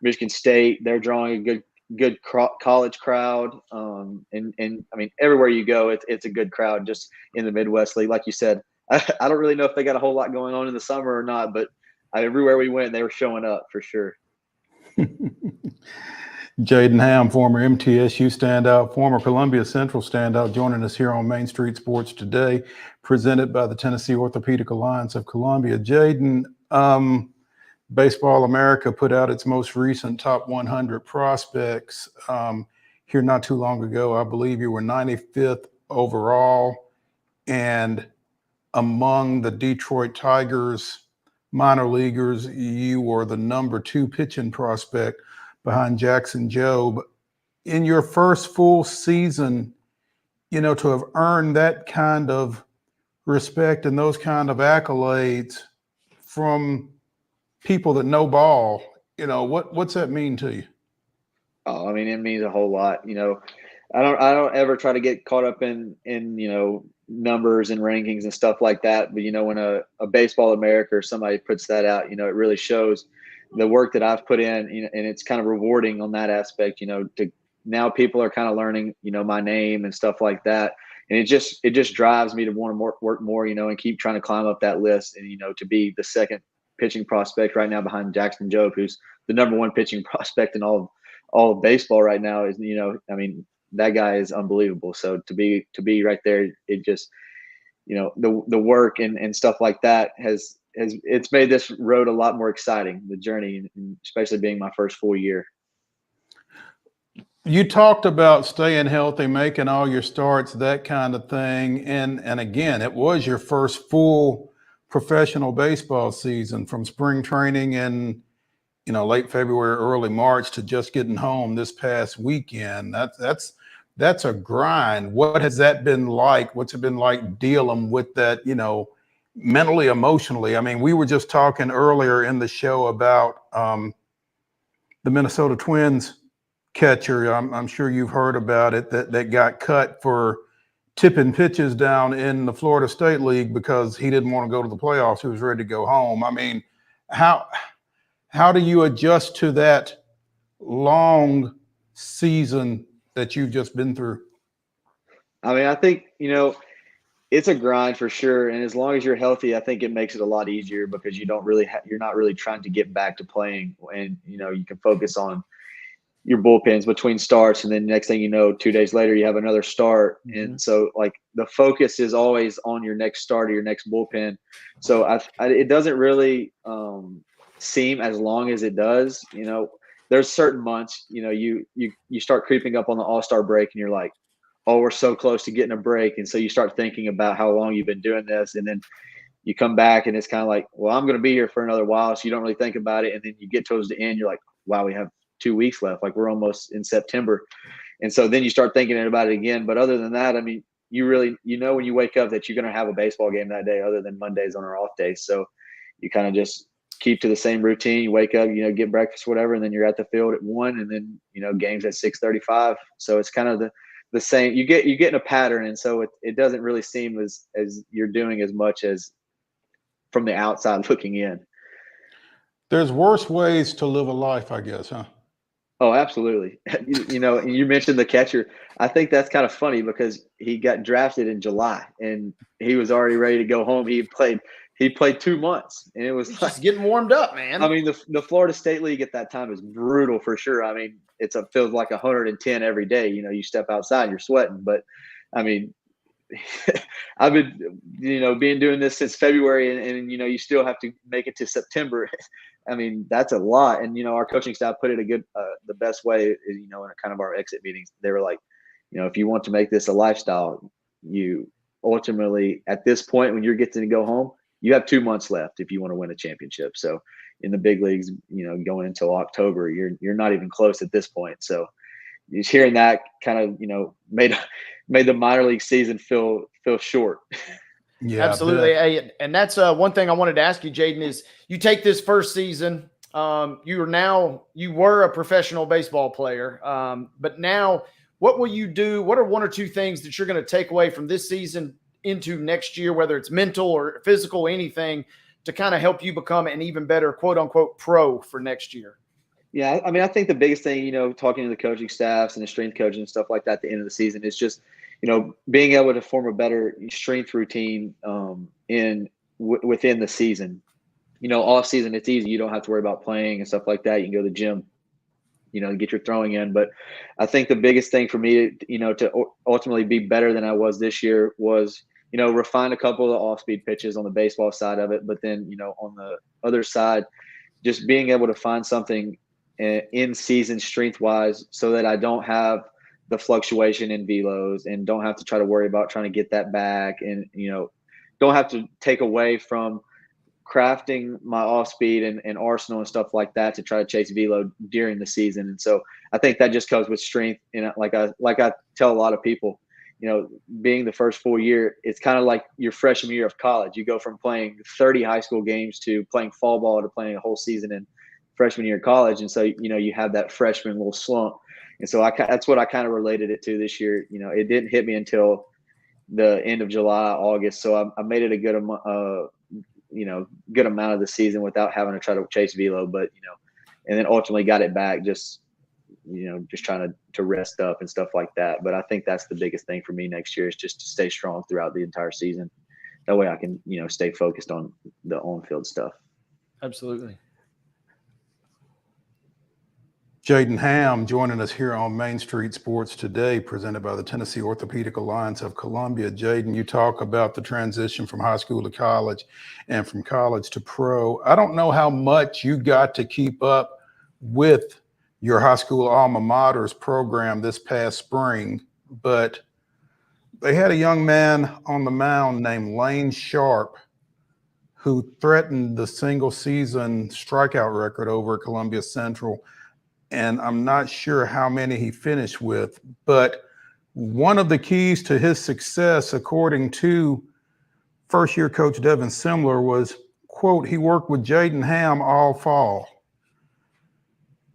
Michigan State, they're drawing a good college crowd. And I mean, everywhere you go, it's a good crowd just in the Midwest League. Like you said, I don't really know if they got a whole lot going on in the summer or not, but everywhere we went, they were showing up for sure. JADEN HAMM, former MTSU standout, former Columbia Central standout, joining us here on Main Street Sports today, presented by the Tennessee Orthopedic Alliance of Columbia. JADEN, Baseball America put out its most recent top 100 prospects here not too long ago. I believe you were 95th overall, and among the Detroit Tigers minor leaguers, you were the number 2 pitching prospect behind Jackson Jobe. In your first full season, to have earned that kind of respect and those kind of accolades from people that know ball, what's that mean to you? Oh, I mean, it means a whole lot. I don't ever try to get caught up in numbers and rankings and stuff like that. But when a Baseball America or somebody puts that out, it really shows the work that I've put in, and it's kind of rewarding on that aspect. To now people are kind of learning, my name and stuff like that, and it just drives me to want to work more, and keep trying to climb up that list, and to be the second pitching prospect right now behind Jackson Jobe, who's the number 1 pitching prospect in all of baseball right now. Is I mean, that guy is unbelievable. So to be right there, it just, the work and stuff like that it's made this road a lot more exciting, the journey, and especially being my first full year. You talked about staying healthy, making all your starts, that kind of thing. And again, it was your first full professional baseball season, from spring training in, late February, early March, to just getting home this past weekend. That's a grind. What has that been like? What's it been like dealing with that, mentally, emotionally? I mean, we were just talking earlier in the show about the Minnesota Twins catcher. I'm sure you've heard about it, that got cut for tipping pitches down in the Florida State League because he didn't want to go to the playoffs. He was ready to go home. I mean, how do you adjust to that long season that you've just been through? I mean, I think, it's a grind for sure. And as long as you're healthy, I think it makes it a lot easier because you don't really you're not really trying to get back to playing, and, you can focus on, your bullpens between starts, and then next thing you know, 2 days later you have another start. And so like the focus is always on your next start or your next bullpen. So it doesn't really seem as long as it does. There's certain months, you start creeping up on the All-Star break and you're like, oh, we're so close to getting a break. And so you start thinking about how long you've been doing this, and then you come back and it's kind of like, well, I'm going to be here for another while. So you don't really think about it. And then you get towards the end, you're like, wow, we have 2 weeks left. Like we're almost in September. And so then you start thinking about it again. But other than that, I mean, you really, when you wake up that you're going to have a baseball game that day, other than Mondays on our off days. So you kind of just keep to the same routine. You wake up, get breakfast, whatever, and then you're at the field at 1, and then, games at 6:35. So it's kind of the same. You get in a pattern. And so it doesn't really seem as you're doing as much as from the outside looking in. There's worse ways to live a life, I guess, huh? Oh, absolutely. You mentioned the catcher. I think that's kind of funny because he got drafted in July and he was already ready to go home. He played 2 months, and it was just getting warmed up, man. I mean, the Florida State League at that time is brutal for sure. I mean, feels like 110 every day. You step outside, you're sweating. But I mean, I've been, doing this since February, and you still have to make it to September. I mean, that's a lot. And our coaching staff put it the best way is, in kind of our exit meetings. They were like, if you want to make this a lifestyle, you ultimately at this point when you're getting to go home, you have 2 months left if you want to win a championship. So in the big leagues, going until October, you're not even close at this point. So just hearing that kind of, made the minor league season feel short. Yeah, absolutely. Hey, and that's one thing I wanted to ask you, Jaden, is you take this first season, you were a professional baseball player, but now what will you do? What are 1 or 2 things that you're going to take away from this season into next year, whether it's mental or physical, anything to kind of help you become an even better quote unquote pro for next year? Yeah. I mean, I think the biggest thing, talking to the coaching staffs and the strength coaches and stuff like that at the end of the season is just, being able to form a better strength routine within the season. Off season, it's easy. You don't have to worry about playing and stuff like that. You can go to the gym, get your throwing in. But I think the biggest thing for me, to ultimately be better than I was this year was, refine a couple of the off-speed pitches on the baseball side of it. But then, on the other side, just being able to find something in season strength-wise so that I don't have the fluctuation in velos and don't have to try to worry about trying to get that back, and don't have to take away from crafting my off speed and arsenal and stuff like that to try to chase velo during the season. And so I think that just comes with strength. And like I tell a lot of people, being the first full year, it's kind of like your freshman year of college. You go from playing 30 high school games to playing fall ball to playing a whole season in freshman year of college. And so you have that freshman little slump. And so that's what I kind of related it to this year. It didn't hit me until the end of July, August. So I made it a good amount of the season without having to try to chase velo, but, and then ultimately got it back just trying to rest up and stuff like that. But I think that's the biggest thing for me next year is just to stay strong throughout the entire season. That way I can, stay focused on the on-field stuff. Absolutely. JADEN HAMM joining us here on Main Street Sports Today, presented by the Tennessee Orthopedic Alliance of Columbia. JADEN, you talk about the transition from high school to college and from college to pro. I don't know how much you got to keep up with your high school alma mater's program this past spring, but they had a young man on the mound named Lane Sharp who threatened the single season strikeout record over at Columbia Central. And I'm not sure how many he finished with, but one of the keys to his success, according to first-year coach Devin Simler, was, quote, he worked with JADEN HAMM all fall.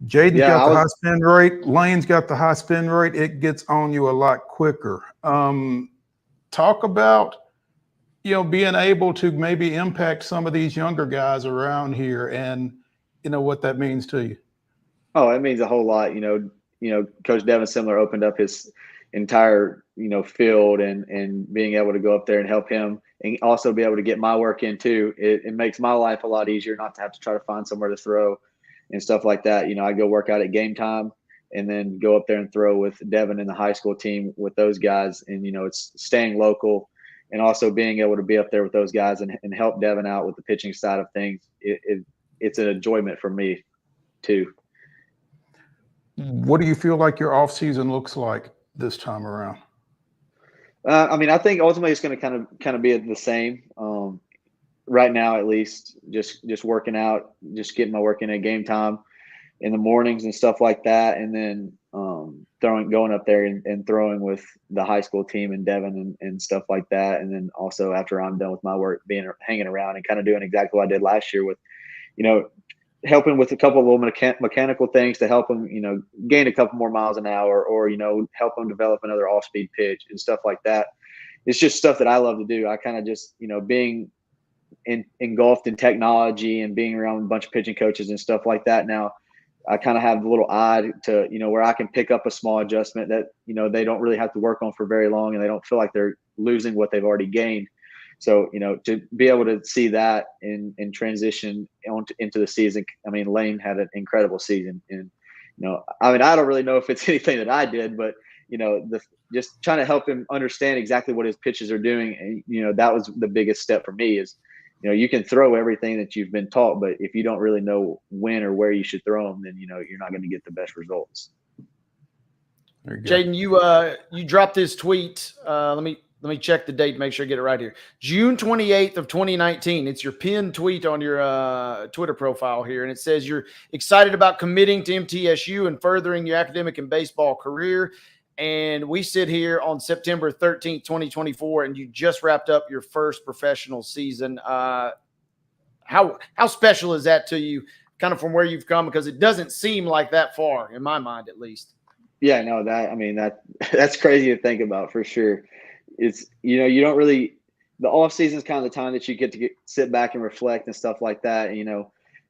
JADEN's got the high spin rate. Lane's got the high spin rate. It gets on you a lot quicker. Talk about, being able to maybe impact some of these younger guys around here and, what that means to you. Oh, it means a whole lot. Coach Devin Simler opened up his entire, field and being able to go up there and help him and also be able to get my work in too. It makes my life a lot easier not to have to try to find somewhere to throw and stuff like that. I go work out at game time and then go up there and throw with Devin and the high school team with those guys. And, it's staying local and also being able to be up there with those guys and help Devin out with the pitching side of things. It's an enjoyment for me too. What do you feel like your off season looks like this time around? I think ultimately it's going to kind of be the same. Right now, at least, just working out, just getting my work in at game time in the mornings and stuff like that, and then going up there and throwing with the high school team and Devin and stuff like that, and then also after I'm done with my work, hanging around and kind of doing exactly what I did last year with, helping with a couple of little mechanical things to help them, gain a couple more miles an hour, or help them develop another off-speed pitch and stuff like that. It's just stuff that I love to do. I kind of just being engulfed in technology and being around a bunch of pitching coaches and stuff like that. Now I kind of have a little eye to, where I can pick up a small adjustment that, they don't really have to work on for very long, and they don't feel like they're losing what they've already gained. So, to be able to see that and transition into the season. I mean, Lane had an incredible season, and, I don't really know if it's anything that I did, but, just trying to help him understand exactly what his pitches are doing. And, that was the biggest step for me is, you can throw everything that you've been taught, but if you don't really know when or where you should throw them, then, you're not going to get the best results. Jaden, you dropped this tweet. Let me check the date, make sure I get it right here. June 28th of 2019. It's your pinned tweet on your Twitter profile here. And it says you're excited about committing to MTSU and furthering your academic and baseball career. And we sit here on September 13th, 2024, and you just wrapped up your first professional season. How special is that to you, kind of from where you've come? Because it doesn't seem like that far, in my mind at least. Yeah, no, that's crazy to think about for sure. It's, you don't really, the off season is kind of the time that you get to sit back and reflect and stuff like that,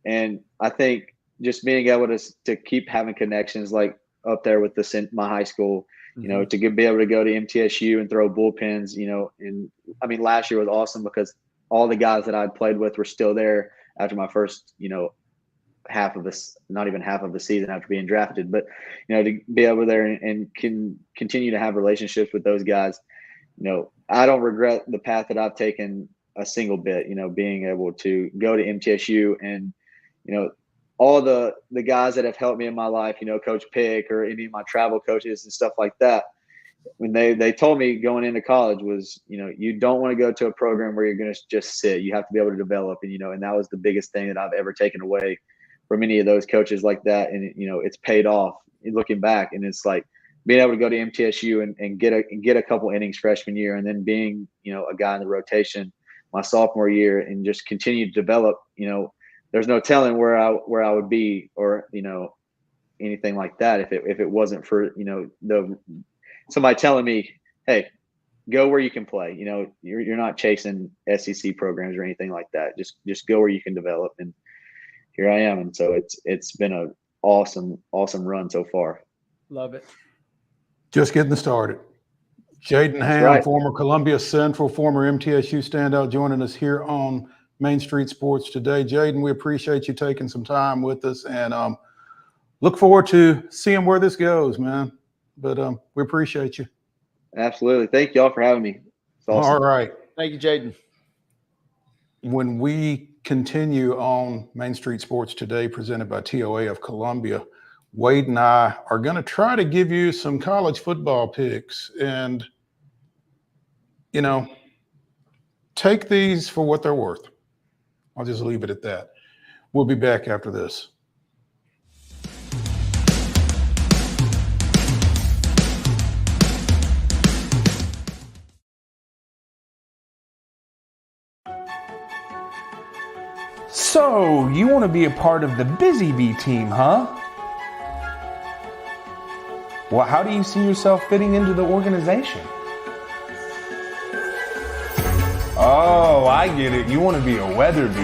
and I think just being able to keep having connections like up there with my high school, to be able to go to MTSU and throw bullpens, and I mean, last year was awesome because all the guys that I'd played with were still there after my first, half of this, not even half of the season after being drafted, but, to be able there and can continue to have relationships with those guys. I don't regret the path that I've taken a single bit, being able to go to MTSU and, all the guys that have helped me in my life, Coach Pick or any of my travel coaches and stuff like that, when they told me going into college was, you don't want to go to a program where you're going to just sit. You have to be able to develop. And, and that was the biggest thing that I've ever taken away from any of those coaches like that. And, it's paid off looking back. And it's like being able to go to MTSU and get a couple innings freshman year, and then being, a guy in the rotation my sophomore year and just continue to develop, there's no telling where I would be or, anything like that if it wasn't for, somebody telling me, hey, go where you can play. You're not chasing SEC programs or anything like that. Just go where you can develop. And here I am. And so it's been an awesome run so far. Love it. Just getting started. Jaden Hamm, right. Former Columbia Central, former MTSU standout, joining us here on Main Street Sports today. Jaden, we appreciate you taking some time with us, and look forward to seeing where this goes, man. But we appreciate you. Absolutely. Thank y'all for having me. It's awesome. All right. Thank you, Jaden. When we continue on Main Street Sports today, presented by TOA of Columbia, Wade and I are going to try to give you some college football picks, and, take these for what they're worth. I'll just leave it at that. We'll be back after this. So, you want to be a part of the Busy Bee team, huh? Well, how do you see yourself fitting into the organization? Oh, I get it. You want to be a weather bee.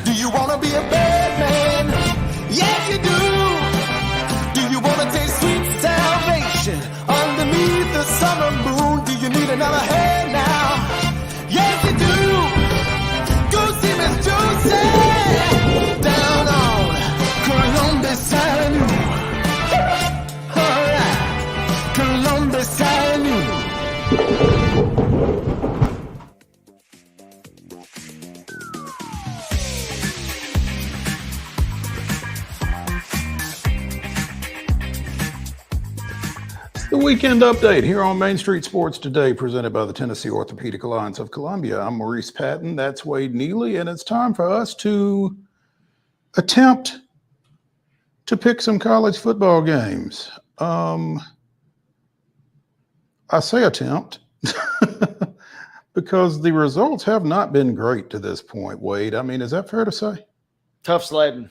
Do you want to be a bad man? Yes, you do. Do you want to taste sweet salvation underneath The weekend update here on Main Street Sports Today, presented by the Tennessee Orthopedic Alliance of Columbia. I'm Maurice Patton. That's Wade Neely, and it's time for us to attempt to pick some college football games. I say attempt because the results have not been great to this point, Wade. I mean, is that fair to say? Tough sledding.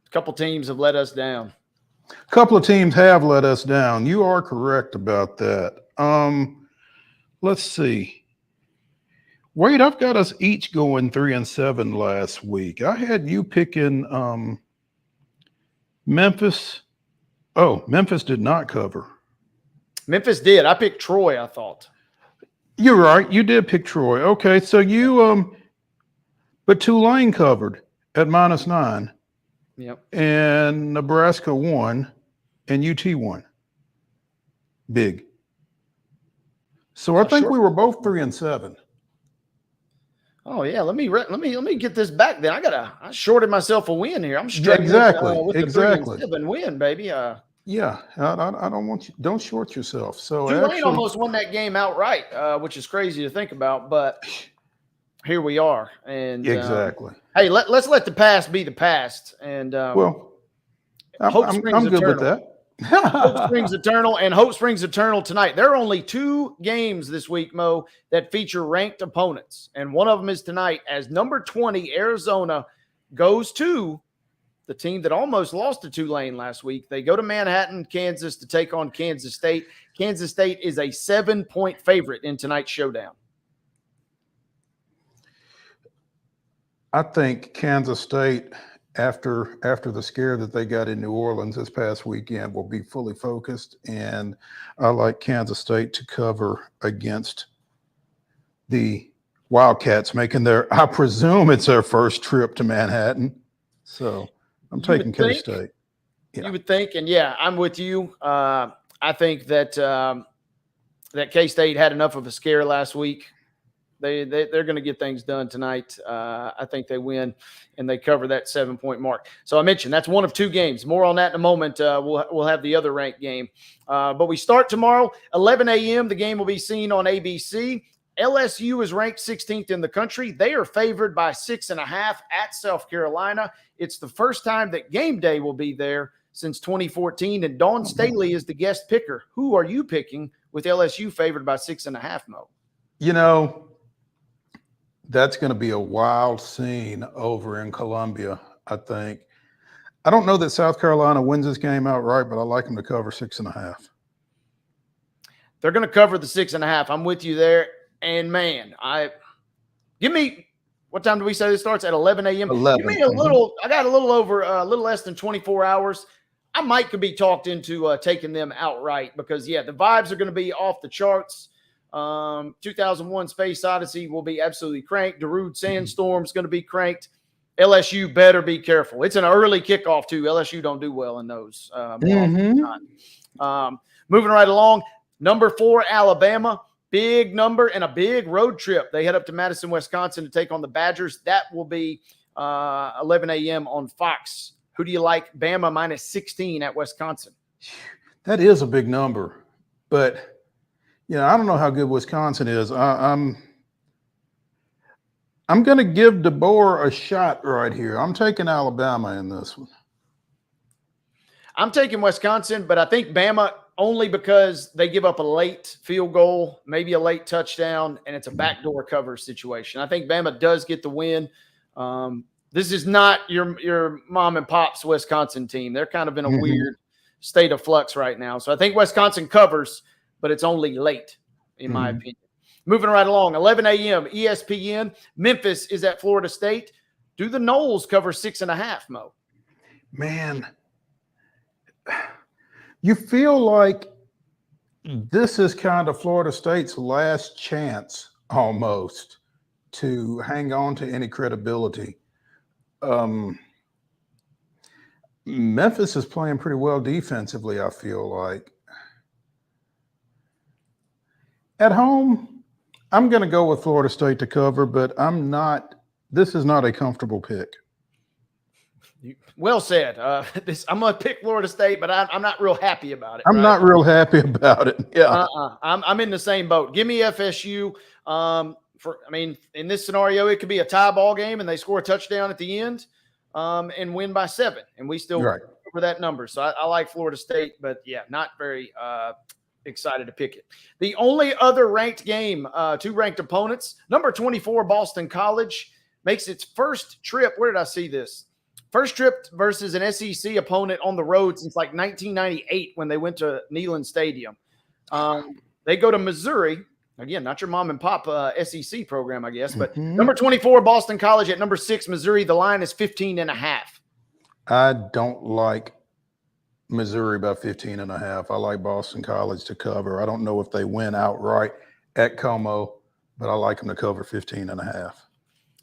A couple teams have let us down. A couple of teams have let us down. You are correct about that. Let's see. Wade, I've got us each going 3-7 last week. I had you picking Memphis. Oh, Memphis did not cover. Memphis did. I picked Troy, I thought. You're right. You did pick Troy. Okay, so you but Tulane covered at -9. Yep. And Nebraska won, and UT won. Big. So I think we were both 3-7. Oh yeah, let me get this back. Then I shorted myself a win here. I'm struggling with the 3-7 win, baby. Yeah, I don't want you. Don't short yourself. So Tulane almost won that game outright, which is crazy to think about, but here we are. And exactly. Hey, let's let the past be the past. And well, I'm good with that. Hope Springs Eternal and Hope Springs Eternal tonight. There are only 2 games this week, Mo, that feature ranked opponents, and one of them is tonight as number 20 Arizona goes to the team that almost lost to Tulane last week. They go to Manhattan, Kansas, to take on Kansas State. Kansas State is a 7-point favorite in tonight's showdown. I think Kansas State, after the scare that they got in New Orleans this past weekend, will be fully focused, and I like Kansas State to cover against the Wildcats, making I presume it's their first trip to Manhattan. So I'm taking K-State. Yeah. You would think, and yeah, I'm with you. I think that that K-State had enough of a scare last week. They're going to get things done tonight. I think they win and they cover that 7-point mark. So I mentioned that's one of 2 games. More on that in a moment. We'll have the other ranked game. But we start tomorrow, 11 a.m. The game will be seen on ABC. LSU is ranked 16th in the country. They are favored by 6.5 at South Carolina. It's the first time that game day will be there since 2014. And Dawn Staley is the guest picker. Who are you picking with LSU favored by 6.5, Mo? You know, that's going to be a wild scene over in Columbia, I think. I don't know that South Carolina wins this game outright, but I like them to cover 6.5. They're going to cover the 6.5. I'm with you there. And man, what time do we say this starts? At 11 a.m. 11. Give me a little. I got a little less than 24 hours. I could be talked into taking them outright because yeah, the vibes are going to be off the charts. 2001 Space Odyssey will be absolutely cranked. Darude Sandstorm's going to be cranked. LSU better be careful. It's an early kickoff too. LSU don't do well in those. Moving right along, number 4 Alabama, big number and a big road trip. They head up to Madison, Wisconsin to take on the Badgers. That will be 11 a.m. on Fox. Who do you like? Bama -16 at Wisconsin. That is a big number, but I don't know how good Wisconsin is. I'm going to give DeBoer a shot right here. I'm taking Alabama in this one. I'm taking Wisconsin, but I think Bama only because they give up a late field goal, maybe a late touchdown, and it's a backdoor cover situation. I think Bama does get the win. This is not your mom and pop's Wisconsin team. They're kind of in a weird state of flux right now. So I think Wisconsin covers, but it's only late, in my opinion. Moving right along, 11 a.m., ESPN. Memphis is at Florida State. Do the Noles cover 6.5, Mo? Man, you feel like this is kind of Florida State's last chance almost to hang on to any credibility. Memphis is playing pretty well defensively, I feel like. At home, I'm going to go with Florida State to cover, but this is not a comfortable pick. Well said. I'm going to pick Florida State, but I'm not real happy about it. I'm not real happy about it. Yeah. I'm in the same boat. Give me FSU. In this scenario, it could be a tie ball game and they score a touchdown at the end and win by 7, and we still cover that number. So I like Florida State, but yeah, not very excited to pick it. The only other ranked game, 2 ranked opponents, number 24 Boston College makes its first trip. Where did I see this? First trip versus an SEC opponent on the road since like 1998 when they went to Neyland Stadium. They go to Missouri. Again, not your mom and pop SEC program, I guess, but number 24 Boston College at number 6 Missouri. The line is 15.5. I don't like Missouri by 15.5. I like Boston College to cover. I don't know if they win outright at Como, but I like them to cover 15.5.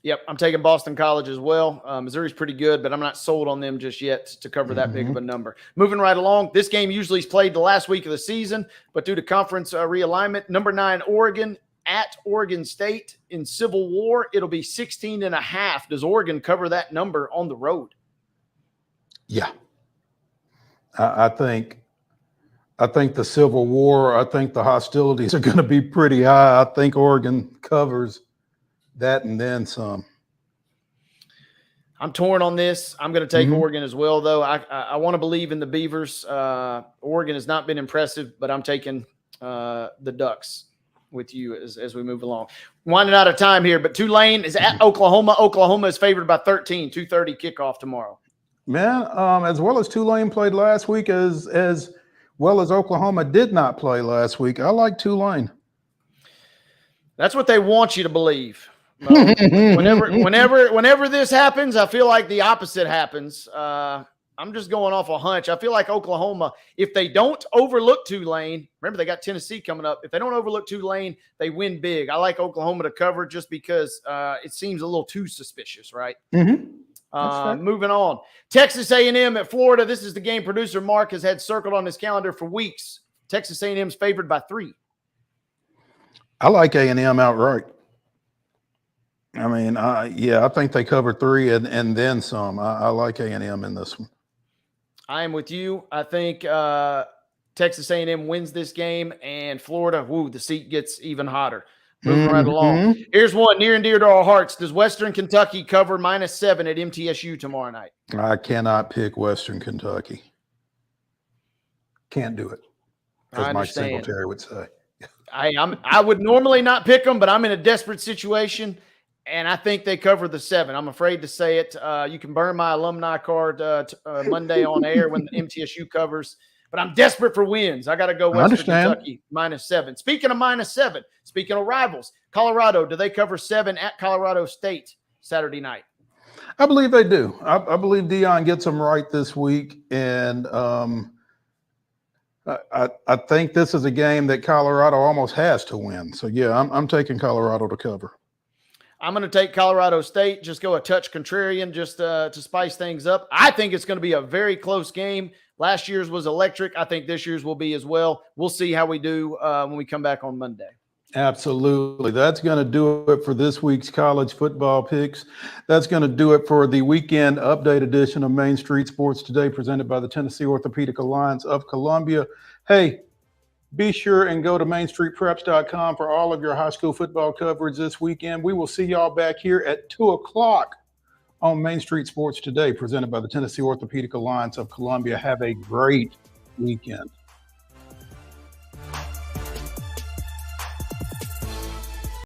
Yep, I'm taking Boston College as well. Missouri's pretty good, but I'm not sold on them just yet to cover that big of a number. Moving right along, this game usually is played the last week of the season, but due to conference realignment, number 9 Oregon at Oregon State in Civil War. It'll be 16.5. Does Oregon cover that number on the road? Yeah. I think the Civil War, I think the hostilities are going to be pretty high. I think Oregon covers that and then some. I'm torn on this. I'm going to take Oregon as well, though. I want to believe in the Beavers. Oregon has not been impressive, but I'm taking the Ducks with you as we move along. Winding out of time here, but Tulane is at Oklahoma. Oklahoma is favored by 13, 2:30 kickoff tomorrow. Man, as well as Tulane played last week, as well as Oklahoma did not play last week, I like Tulane. That's what they want you to believe. Whenever this happens, I feel like the opposite happens. I'm just going off a hunch. I feel like Oklahoma, if they don't overlook Tulane, remember they got Tennessee coming up. If they don't overlook Tulane, they win big. I like Oklahoma to cover just because it seems a little too suspicious, right? Moving on. Texas A&M at Florida. This is the game producer Mark has had circled on his calendar for weeks. Texas A&M's favored by 3. I like A&M outright. I mean, I think they cover 3 and then some. I like A&M in this one. I am with you. I think Texas A&M wins this game, and Florida, the seat gets even hotter. Moving right along. Here's one near and dear to our hearts. Does Western Kentucky cover -7 at MTSU tomorrow night? I cannot pick Western Kentucky. Can't do it, as Mike Singletary would say. I would normally not pick them, but I'm in a desperate situation, and I think they cover the 7. I'm afraid to say it. You can burn my alumni card Monday on air when the MTSU covers, but I'm desperate for wins. I got to go Western Kentucky -7. Speaking of -7, speaking of rivals, Colorado, do they cover 7 at Colorado State Saturday night? I believe they do. I believe Deion gets them right this week, and I think this is a game that Colorado almost has to win. So, yeah, I'm taking Colorado to cover. I'm going to take Colorado State, just go a touch contrarian just to spice things up. I think it's going to be a very close game. Last year's was electric. I think this year's will be as well. We'll see how we do when we come back on Monday. Absolutely. That's going to do it for this week's college football picks. That's going to do it for the weekend update edition of Main Street Sports Today, presented by the Tennessee Orthopedic Alliance of Columbia. Hey, be sure and go to mainstreetpreps.com for all of your high school football coverage this weekend. We will see y'all back here at 2 o'clock on Main Street Sports Today, presented by the Tennessee Orthopedic Alliance of Columbia. Have a great weekend.